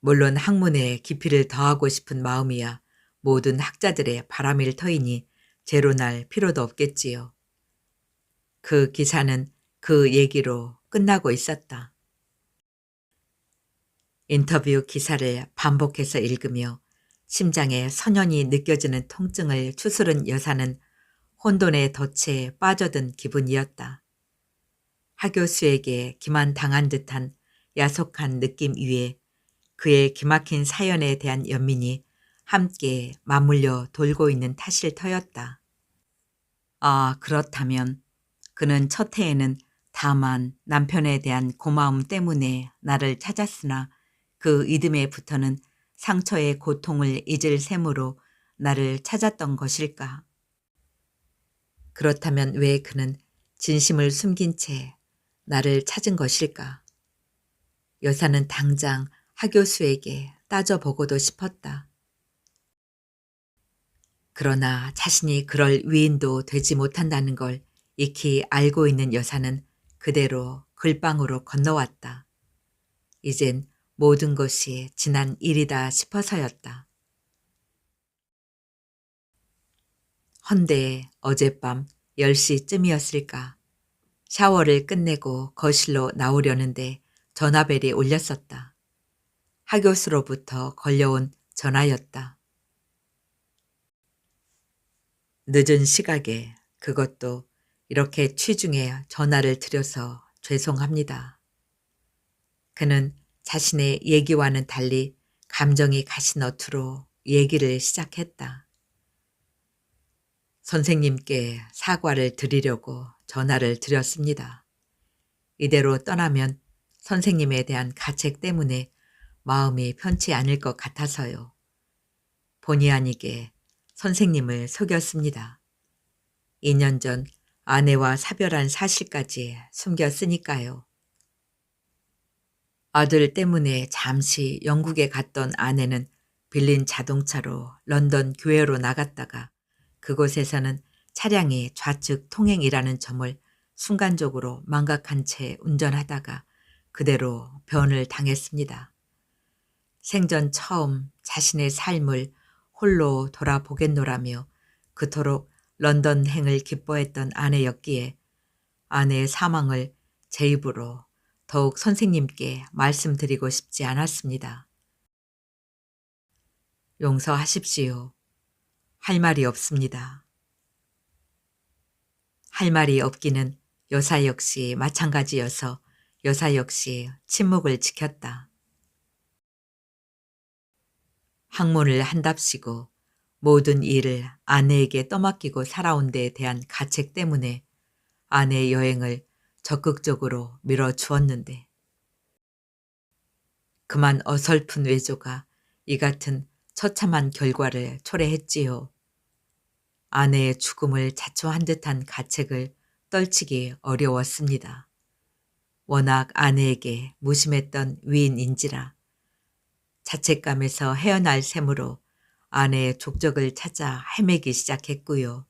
물론 학문에 깊이를 더하고 싶은 마음이야 모든 학자들의 바람일 터이니 재로 날 필요도 없겠지요. 그 기사는 그 얘기로 끝나고 있었다. 인터뷰 기사를 반복해서 읽으며 심장에 선연히 느껴지는 통증을 추스른 여사는 혼돈의 덫에 빠져든 기분이었다. 하 교수에게 기만당한 듯한 야속한 느낌 위에 그의 기막힌 사연에 대한 연민이 함께 맞물려 돌고 있는 탓일 터였다. 아, 그렇다면 그는 첫 해에는 다만 남편에 대한 고마움 때문에 나를 찾았으나 그 이듬해부터는 상처의 고통을 잊을 셈으로 나를 찾았던 것일까? 그렇다면 왜 그는 진심을 숨긴 채 나를 찾은 것일까? 여사는 당장 하 교수에게 따져보고도 싶었다. 그러나 자신이 그럴 위인도 되지 못한다는 걸 익히 알고 있는 여사는 그대로 글방으로 건너왔다. 이젠 모든 것이 지난 일이다 싶어서였다. 헌데 어젯밤 10시쯤이었을까. 샤워를 끝내고 거실로 나오려는데 전화벨이 울렸었다. 하 교수로부터 걸려온 전화였다. 늦은 시각에 그것도 이렇게 취중에 전화를 드려서 죄송합니다. 그는 자신의 얘기와는 달리 감정이 가신 어투로 얘기를 시작했다. 선생님께 사과를 드리려고 전화를 드렸습니다. 이대로 떠나면 선생님에 대한 가책 때문에 마음이 편치 않을 것 같아서요. 본의 아니게 선생님을 속였습니다. 2년 전 아내와 사별한 사실까지 숨겼으니까요. 아들 때문에 잠시 영국에 갔던 아내는 빌린 자동차로 런던 교회로 나갔다가 그곳에서는 차량이 좌측 통행이라는 점을 순간적으로 망각한 채 운전하다가 그대로 변을 당했습니다. 생전 처음 자신의 삶을 홀로 돌아보겠노라며 그토록 런던행을 기뻐했던 아내였기에 아내의 사망을 제 입으로 더욱 선생님께 말씀드리고 싶지 않았습니다. 용서하십시오. 할 말이 없습니다. 할 말이 없기는 여사 역시 마찬가지여서 여사 역시 침묵을 지켰다. 학문을 한답시고 모든 일을 아내에게 떠맡기고 살아온 데에 대한 가책 때문에 아내의 여행을 적극적으로 밀어주었는데 그만 어설픈 외조가 이 같은 처참한 결과를 초래했지요. 아내의 죽음을 자초한 듯한 가책을 떨치기 어려웠습니다. 워낙 아내에게 무심했던 위인인지라 자책감에서 헤어날 셈으로 아내의 족적을 찾아 헤매기 시작했고요.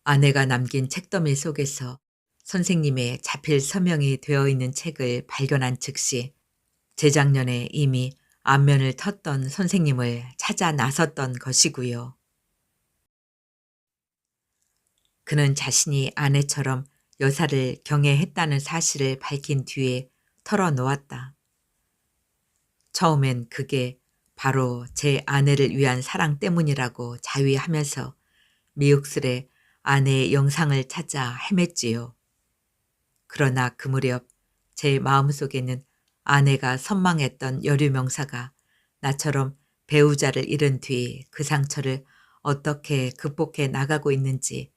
아내가 남긴 책더미 속에서 선생님의 자필 서명이 되어 있는 책을 발견한 즉시 재작년에 이미 안면을 텄던 선생님을 찾아 나섰던 것이고요. 그는 자신이 아내처럼 여사를 경애했다는 사실을 밝힌 뒤에 털어놓았다. 처음엔 그게 바로 제 아내를 위한 사랑 때문이라고 자위하면서 미혹스레 아내의 영상을 찾아 헤맸지요. 그러나 그 무렵 제 마음속에는 아내가 선망했던 여류명사가 나처럼 배우자를 잃은 뒤 그 상처를 어떻게 극복해 나가고 있는지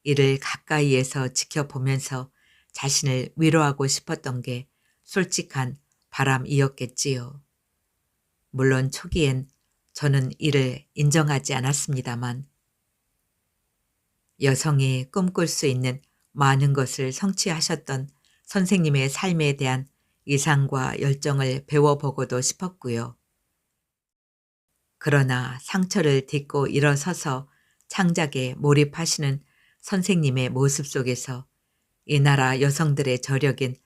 이를 가까이에서 지켜보면서 자신을 위로하고 싶었던 게 솔직한 바람이었겠지요. 물론 초기엔 저는 이를 인정하지 않았습니다만 여성이 꿈꿀 수 있는 많은 것을 성취하셨던 선생님의 삶에 대한 이상과 열정을 배워보고도 싶었고요. 그러나 상처를 딛고 일어서서 창작에 몰입하시는 선생님의 모습 속에서 이 나라 여성들의 저력인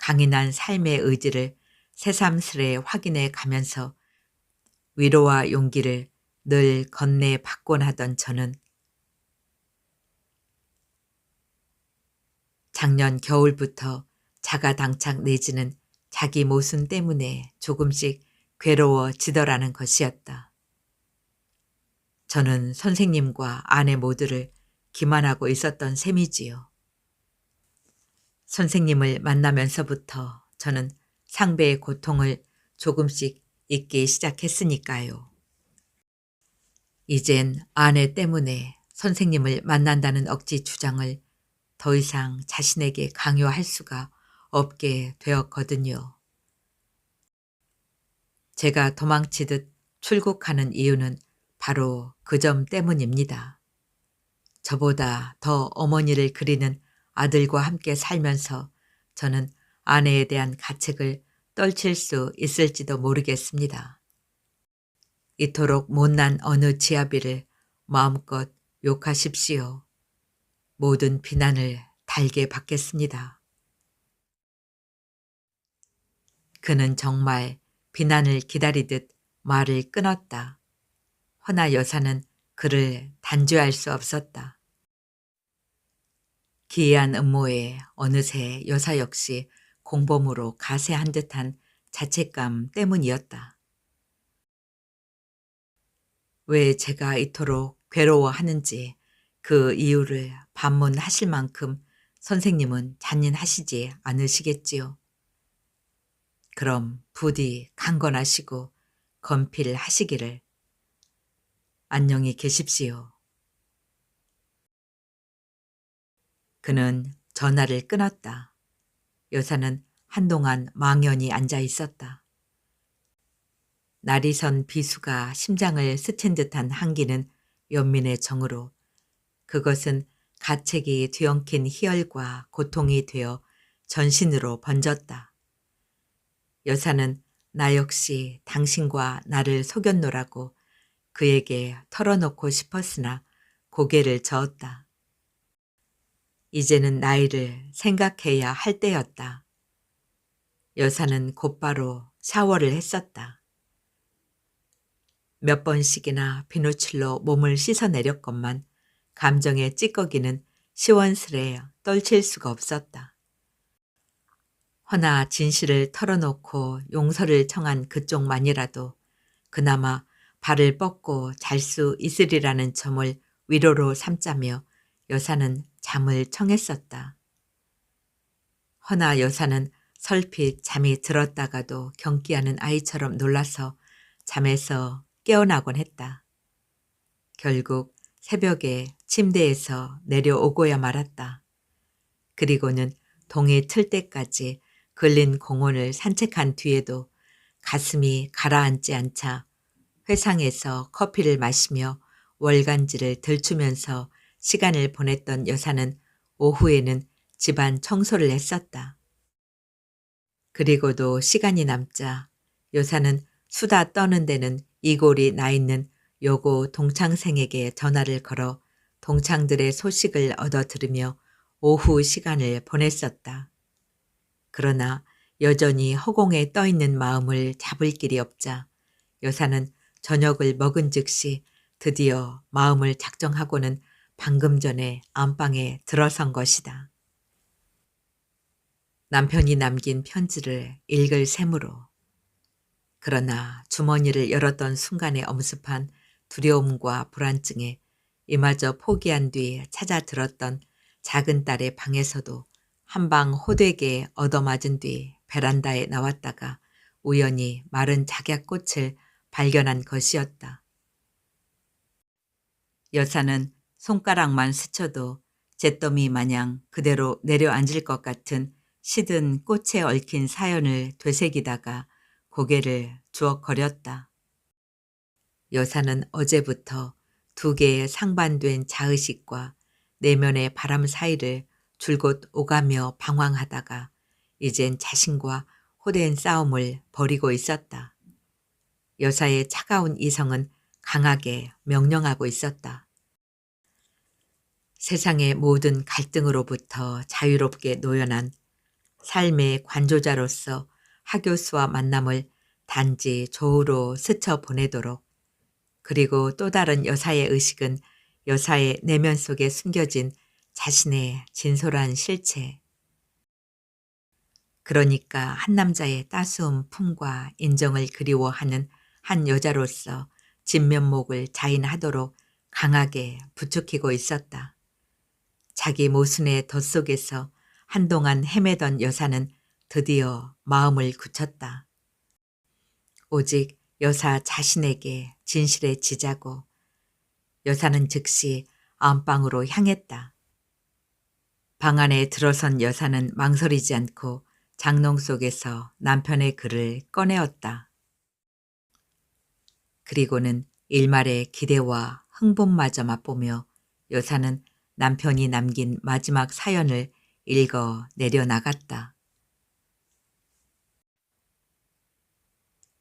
강인한 삶의 의지를 새삼스레 확인해 가면서 위로와 용기를 늘 건네 받곤 하던 저는 작년 겨울부터 자가당착 내지는 자기 모순 때문에 조금씩 괴로워지더라는 것이었다. 저는 선생님과 아내 모두를 기만하고 있었던 셈이지요. 선생님을 만나면서부터 저는 상배의 고통을 조금씩 잊기 시작했으니까요. 이젠 아내 때문에 선생님을 만난다는 억지 주장을 더 이상 자신에게 강요할 수가 없게 되었거든요. 제가 도망치듯 출국하는 이유는 바로 그 점 때문입니다. 저보다 더 어머니를 그리는 아들과 함께 살면서 저는 아내에 대한 가책을 떨칠 수 있을지도 모르겠습니다. 이토록 못난 어느 지아비를 마음껏 욕하십시오. 모든 비난을 달게 받겠습니다. 그는 정말 비난을 기다리듯 말을 끊었다. 허나 여사는 그를 단죄할 수 없었다. 기이한 음모에 어느새 여사 역시 공범으로 가세한 듯한 자책감 때문이었다. 왜 제가 이토록 괴로워하는지 그 이유를 반문하실 만큼 선생님은 잔인하시지 않으시겠지요. 그럼 부디 강건하시고 건필하시기를. 안녕히 계십시오. 그는 전화를 끊었다. 여사는 한동안 망연히 앉아 있었다. 날이 선 비수가 심장을 스친 듯한 한기는 연민의 정으로 그것은 가책이 뒤엉킨 희열과 고통이 되어 전신으로 번졌다. 여사는 나 역시 당신과 나를 속였노라고 그에게 털어놓고 싶었으나 고개를 저었다. 이제는 나이를 생각해야 할 때였다. 여사는 곧바로 샤워를 했었다. 몇 번씩이나 비누칠로 몸을 씻어내렸건만 감정의 찌꺼기는 시원스레 떨칠 수가 없었다. 허나 진실을 털어놓고 용서를 청한 그쪽만이라도 그나마 발을 뻗고 잘 수 있으리라는 점을 위로로 삼자며 여사는 잠을 청했었다. 허나 여사는 설핏 잠이 들었다가도 경기하는 아이처럼 놀라서 잠에서 깨어나곤 했다. 결국 새벽에 침대에서 내려오고야 말았다. 그리고는 동이 틀 때까지 걸린 공원을 산책한 뒤에도 가슴이 가라앉지 않자 회상에서 커피를 마시며 월간지를 들추면서 시간을 보냈던 여사는 오후에는 집안 청소를 했었다. 그리고도 시간이 남자 여사는 수다 떠는 데는 이골이 나 있는 여고 동창생에게 전화를 걸어 동창들의 소식을 얻어 들으며 오후 시간을 보냈었다. 그러나 여전히 허공에 떠 있는 마음을 잡을 길이 없자 여사는 저녁을 먹은 즉시 드디어 마음을 작정하고는 방금 전에 안방에 들어선 것이다. 남편이 남긴 편지를 읽을 셈으로. 그러나 주머니를 열었던 순간에 엄습한 두려움과 불안증에 이마저 포기한 뒤 찾아 들었던 작은 딸의 방에서도 한 방 호되게 얻어맞은 뒤 베란다에 나왔다가 우연히 마른 작약꽃을 발견한 것이었다. 여사는 손가락만 스쳐도 잿더미 마냥 그대로 내려앉을 것 같은 시든 꽃에 얽힌 사연을 되새기다가 고개를 주걱거렸다. 여사는 어제부터 2개의 상반된 자의식과 내면의 바람 사이를 줄곧 오가며 방황하다가 이젠 자신과 호된 싸움을 벌이고 있었다. 여사의 차가운 이성은 강하게 명령하고 있었다. 세상의 모든 갈등으로부터 자유롭게 노연한 삶의 관조자로서 하교수와 만남을 단지 조우로 스쳐 보내도록, 그리고 또 다른 여사의 의식은 여사의 내면 속에 숨겨진 자신의 진솔한 실체, 그러니까 한 남자의 따스운 품과 인정을 그리워하는 한 여자로서 진면목을 자인하도록 강하게 부추기고 있었다. 자기 모순의 덫속에서 한동안 헤매던 여사는 드디어 마음을 굳혔다. 오직 여사 자신에게 진실해지자고. 여사는 즉시 안방으로 향했다. 방 안에 들어선 여사는 망설이지 않고 장롱 속에서 남편의 글을 꺼내었다. 그리고는 일말의 기대와 흥분마저 맛보며 여사는 남편이 남긴 마지막 사연을 읽어 내려나갔다.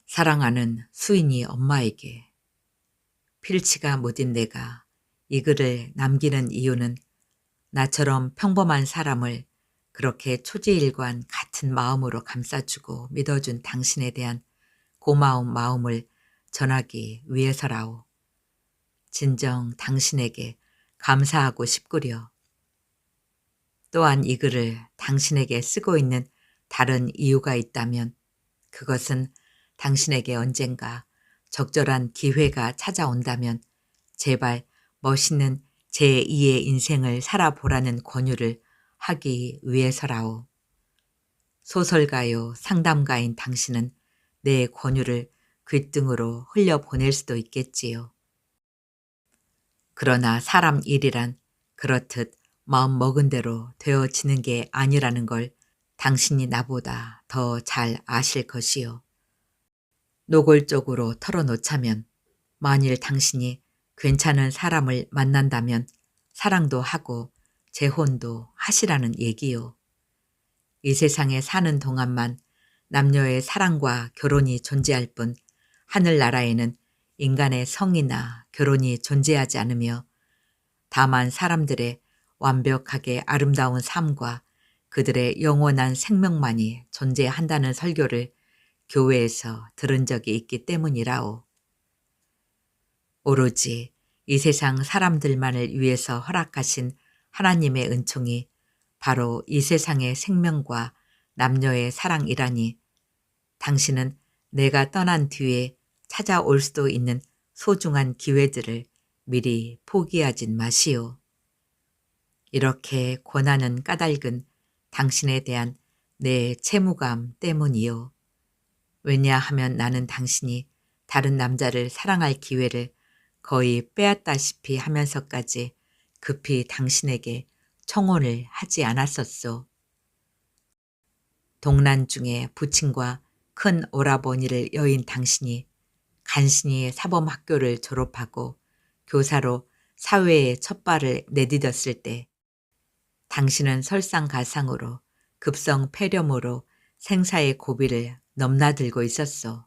사랑하는 수인이 엄마에게, 필치가 무딘 내가 이 글을 남기는 이유는 나처럼 평범한 사람을 그렇게 초지일관 같은 마음으로 감싸주고 믿어준 당신에 대한 고마운 마음을 전하기 위해서라오. 진정 당신에게 감사하고 싶구려. 또한 이 글을 당신에게 쓰고 있는 다른 이유가 있다면 그것은 당신에게 언젠가 적절한 기회가 찾아온다면 제발 멋있는 제2의 인생을 살아보라는 권유를 하기 위해서라오. 소설가요 상담가인 당신은 내 권유를 귓등으로 흘려보낼 수도 있겠지요. 그러나 사람 일이란 그렇듯 마음 먹은 대로 되어지는 게 아니라는 걸 당신이 나보다 더 잘 아실 것이요. 노골적으로 털어놓자면 만일 당신이 괜찮은 사람을 만난다면 사랑도 하고 재혼도 하시라는 얘기요. 이 세상에 사는 동안만 남녀의 사랑과 결혼이 존재할 뿐 하늘나라에는 인간의 성이나 결혼이 존재하지 않으며 다만 사람들의 완벽하게 아름다운 삶과 그들의 영원한 생명만이 존재한다는 설교를 교회에서 들은 적이 있기 때문이라오. 오로지 이 세상 사람들만을 위해서 허락하신 하나님의 은총이 바로 이 세상의 생명과 남녀의 사랑이라니 당신은 내가 떠난 뒤에 찾아올 수도 있는 소중한 기회들을 미리 포기하진 마시오. 이렇게 권하는 까닭은 당신에 대한 내 채무감 때문이요. 왜냐하면 나는 당신이 다른 남자를 사랑할 기회를 거의 빼앗다시피 하면서까지 급히 당신에게 청혼을 하지 않았었소. 동란 중에 부친과 큰 오라버니를 여인 당신이 간신히 사범학교를 졸업하고 교사로 사회에 첫 발을 내디뎠을 때 당신은 설상가상으로 급성폐렴으로 생사의 고비를 넘나들고 있었소.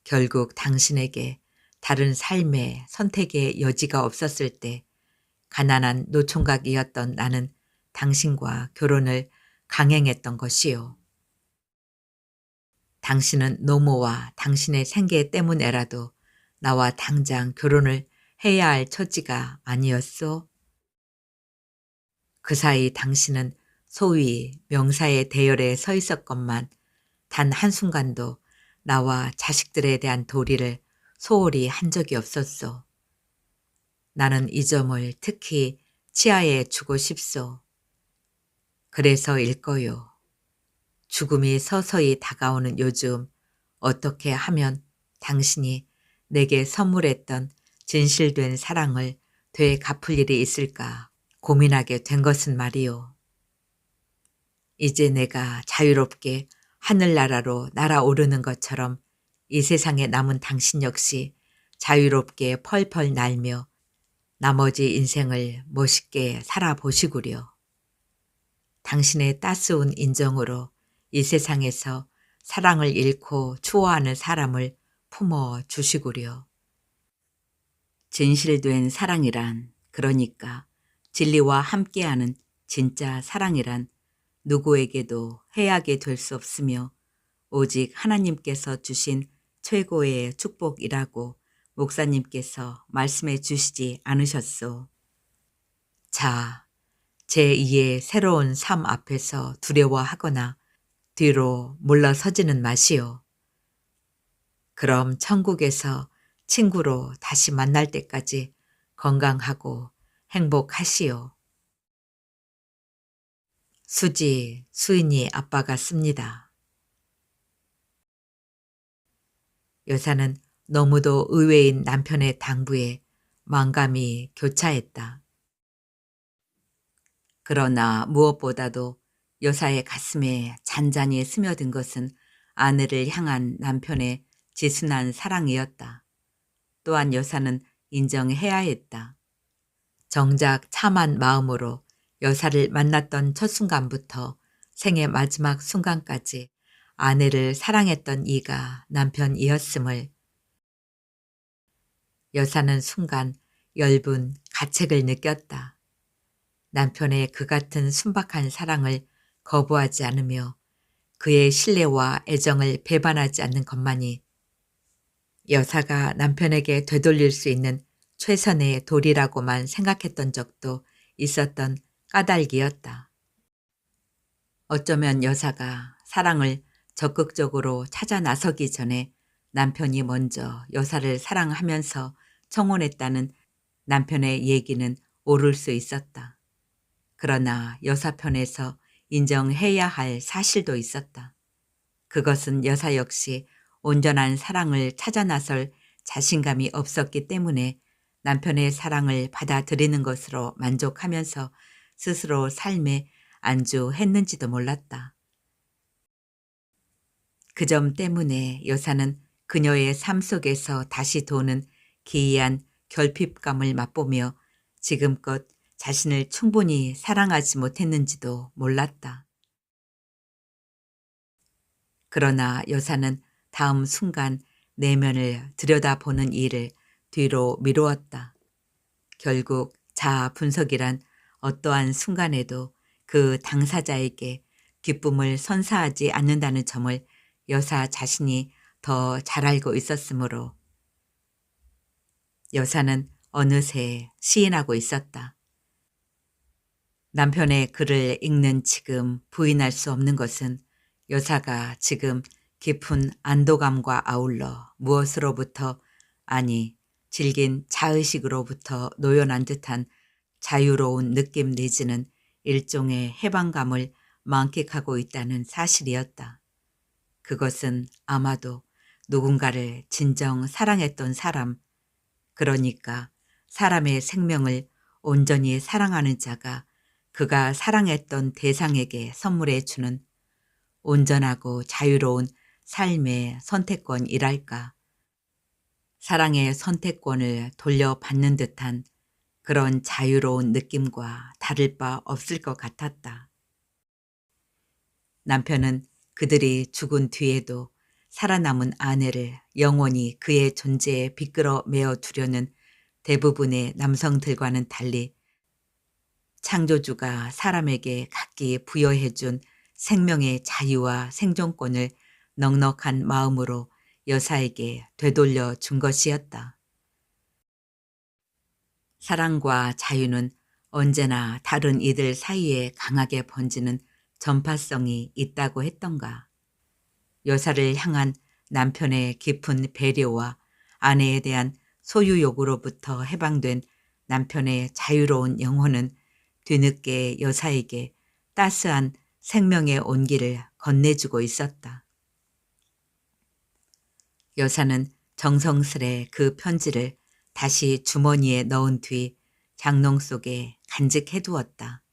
결국 당신에게 다른 삶의 선택의 여지가 없었을 때 가난한 노총각이었던 나는 당신과 결혼을 강행했던 것이요. 당신은 노모와 당신의 생계 때문에라도 나와 당장 결혼을 해야 할 처지가 아니었소? 그 사이 당신은 소위 명사의 대열에 서 있었건만 단 한순간도 나와 자식들에 대한 도리를 소홀히 한 적이 없었소. 나는 이 점을 특히 치하해 주고 싶소. 그래서일 거요. 죽음이 서서히 다가오는 요즘 어떻게 하면 당신이 내게 선물했던 진실된 사랑을 되갚을 일이 있을까 고민하게 된 것은 말이요. 이제 내가 자유롭게 하늘나라로 날아오르는 것처럼 이 세상에 남은 당신 역시 자유롭게 펄펄 날며 나머지 인생을 멋있게 살아보시구려. 당신의 따스운 인정으로 이 세상에서 사랑을 잃고 추워하는 사람을 품어 주시구려. 진실된 사랑이란, 그러니까 진리와 함께하는 진짜 사랑이란 누구에게도 해하게 될 수 없으며 오직 하나님께서 주신 최고의 축복이라고 목사님께서 말씀해 주시지 않으셨소. 자, 제2의 새로운 삶 앞에서 두려워하거나 뒤로 물러서지는 마시오. 그럼 천국에서 친구로 다시 만날 때까지 건강하고 행복하시오. 수지, 수인이 아빠 같습니다. 여사는 너무도 의외인 남편의 당부에 만감이 교차했다. 그러나 무엇보다도 여사의 가슴에 잔잔히 스며든 것은 아내를 향한 남편의 지순한 사랑이었다. 또한 여사는 인정해야 했다. 정작 참한 마음으로 여사를 만났던 첫 순간부터 생의 마지막 순간까지 아내를 사랑했던 이가 남편이었음을 여사는 순간 엷은 가책을 느꼈다. 남편의 그 같은 순박한 사랑을 거부하지 않으며 그의 신뢰와 애정을 배반하지 않는 것만이 여사가 남편에게 되돌릴 수 있는 최선의 도리라고만 생각했던 적도 있었던 까닭이었다. 어쩌면 여사가 사랑을 적극적으로 찾아 나서기 전에 남편이 먼저 여사를 사랑하면서 청혼했다는 남편의 얘기는 옳을 수 있었다. 그러나 여사 편에서 인정해야 할 사실도 있었다. 그것은 여사 역시 온전한 사랑을 찾아 나설 자신감이 없었기 때문에 남편의 사랑을 받아들이는 것으로 만족하면서 스스로 삶에 안주했는지도 몰랐다. 그 점 때문에 여사는 그녀의 삶 속에서 다시 도는 기이한 결핍감을 맛보며 지금껏 자신을 충분히 사랑하지 못했는지도 몰랐다. 그러나 여사는 다음 순간 내면을 들여다보는 일을 뒤로 미루었다. 결국 자아 분석이란 어떠한 순간에도 그 당사자에게 기쁨을 선사하지 않는다는 점을 여사 자신이 더 잘 알고 있었으므로 여사는 어느새 시인하고 있었다. 남편의 글을 읽는 지금 부인할 수 없는 것은 여사가 지금 깊은 안도감과 아울러 무엇으로부터 아니 질긴 자의식으로부터 노연한 듯한 자유로운 느낌 내지는 일종의 해방감을 만끽하고 있다는 사실이었다. 그것은 아마도 누군가를 진정 사랑했던 사람, 그러니까 사람의 생명을 온전히 사랑하는 자가 그가 사랑했던 대상에게 선물해 주는 온전하고 자유로운 삶의 선택권이랄까. 사랑의 선택권을 돌려받는 듯한 그런 자유로운 느낌과 다를 바 없을 것 같았다. 남편은 그들이 죽은 뒤에도 살아남은 아내를 영원히 그의 존재에 비끌어 메어 두려는 대부분의 남성들과는 달리 창조주가 사람에게 각기 부여해 준 생명의 자유와 생존권을 넉넉한 마음으로 여사에게 되돌려 준 것이었다. 사랑과 자유는 언제나 다른 이들 사이에 강하게 번지는 전파성이 있다고 했던가. 여사를 향한 남편의 깊은 배려와 아내에 대한 소유욕으로부터 해방된 남편의 자유로운 영혼은 뒤늦게 여사에게 따스한 생명의 온기를 건네주고 있었다. 여사는 정성스레 그 편지를 다시 주머니에 넣은 뒤 장롱 속에 간직해두었다.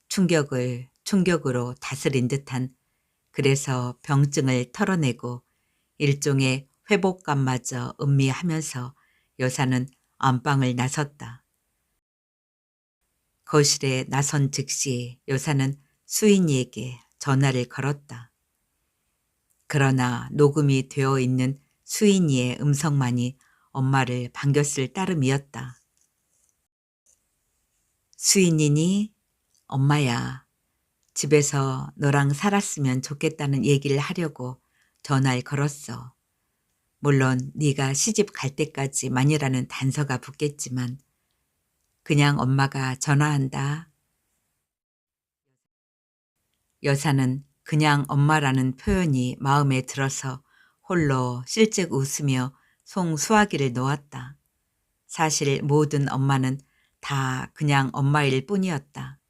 충격을 충격으로 다스린 듯한 그래서 병증을 털어내고 일종의 회복감마저 음미하면서 여사는 안방을 나섰다. 거실에 나선 즉시 여사는 수인이에게 전화를 걸었다. 그러나 녹음이 되어 있는 수인이의 음성만이 엄마를 반겼을 따름이었다. 수인이니? 엄마야. 집에서 너랑 살았으면 좋겠다는 얘기를 하려고 전화를 걸었어. 물론 네가 시집 갈 때까지만이라는 단서가 붙겠지만 그냥 엄마가 전화한다. 여사는 그냥 엄마라는 표현이 마음에 들어서 홀로 실직 웃으며 송수화기를 놓았다. 사실 모든 엄마는 다 그냥 엄마일 뿐이었다.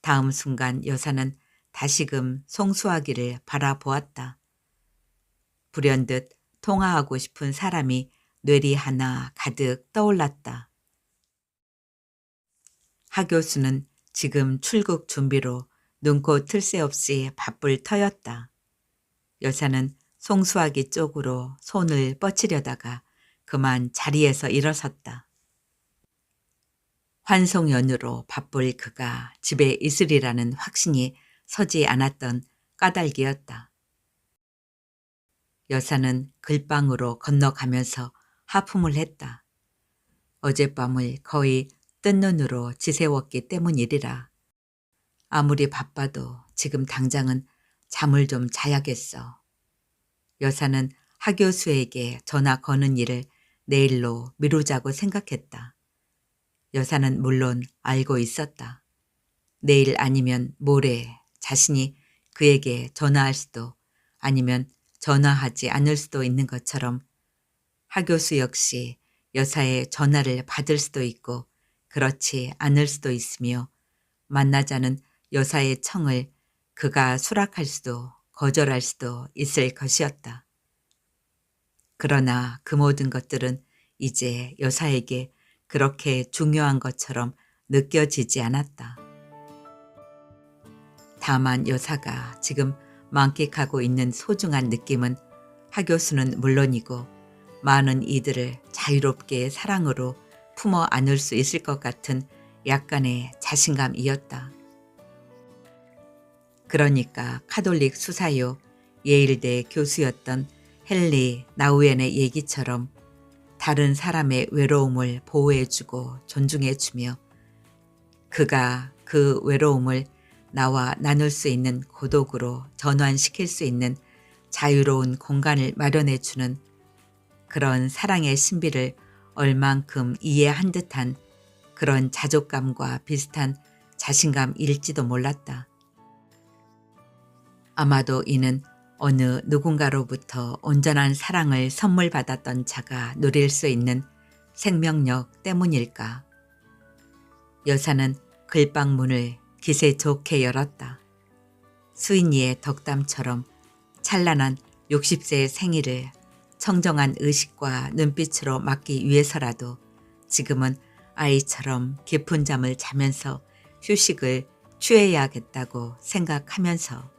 다음 순간 여사는 다시금 송수화기를 바라보았다. 불현듯 통화하고 싶은 사람이 뇌리 하나 가득 떠올랐다. 하 교수는 지금 출국 준비로 눈코 틀 새 없이 바쁠 터였다. 여사는 송수화기 쪽으로 손을 뻗치려다가 그만 자리에서 일어섰다. 환송 연휴로 바쁠 그가 집에 있으리라는 확신이 서지 않았던 까닭이었다. 여사는 글방으로 건너가면서 하품을 했다. 어젯밤을 거의 뜬 눈으로 지새웠기 때문이리라. 아무리 바빠도 지금 당장은 잠을 좀 자야겠어. 여사는 하 교수에게 전화 거는 일을 내일로 미루자고 생각했다. 여사는 물론 알고 있었다. 내일 아니면 모레 자신이 그에게 전화할 수도 아니면 전화하지 않을 수도 있는 것처럼 하 교수 역시 여사의 전화를 받을 수도 있고 그렇지 않을 수도 있으며 만나자는 여사의 청을 그가 수락할 수도 거절할 수도 있을 것이었다. 그러나 그 모든 것들은 이제 여사에게 그렇게 중요한 것처럼 느껴지지 않았다. 다만 여사가 지금 만끽하고 있는 소중한 느낌은 하 교수는 물론이고 많은 이들을 자유롭게 사랑으로 품어 안을 수 있을 것 같은 약간의 자신감이었다. 그러니까 카톨릭 수사요 예일대 교수였던 헨리 나우엔의 얘기처럼 다른 사람의 외로움을 보호해주고 존중해주며 그가 그 외로움을 나와 나눌 수 있는 고독으로 전환시킬 수 있는 자유로운 공간을 마련해주는 그런 사랑의 신비를 얼만큼 이해한 듯한 그런 자족감과 비슷한 자신감일지도 몰랐다. 아마도 이는 어느 누군가로부터 온전한 사랑을 선물 받았던 자가 누릴 수 있는 생명력 때문일까. 여사는 글방 문을 기세 좋게 열었다. 수인이의 덕담처럼 찬란한 60세의 생일을 청정한 의식과 눈빛으로 맞기 위해서라도 지금은 아이처럼 깊은 잠을 자면서 휴식을 취해야겠다고 생각하면서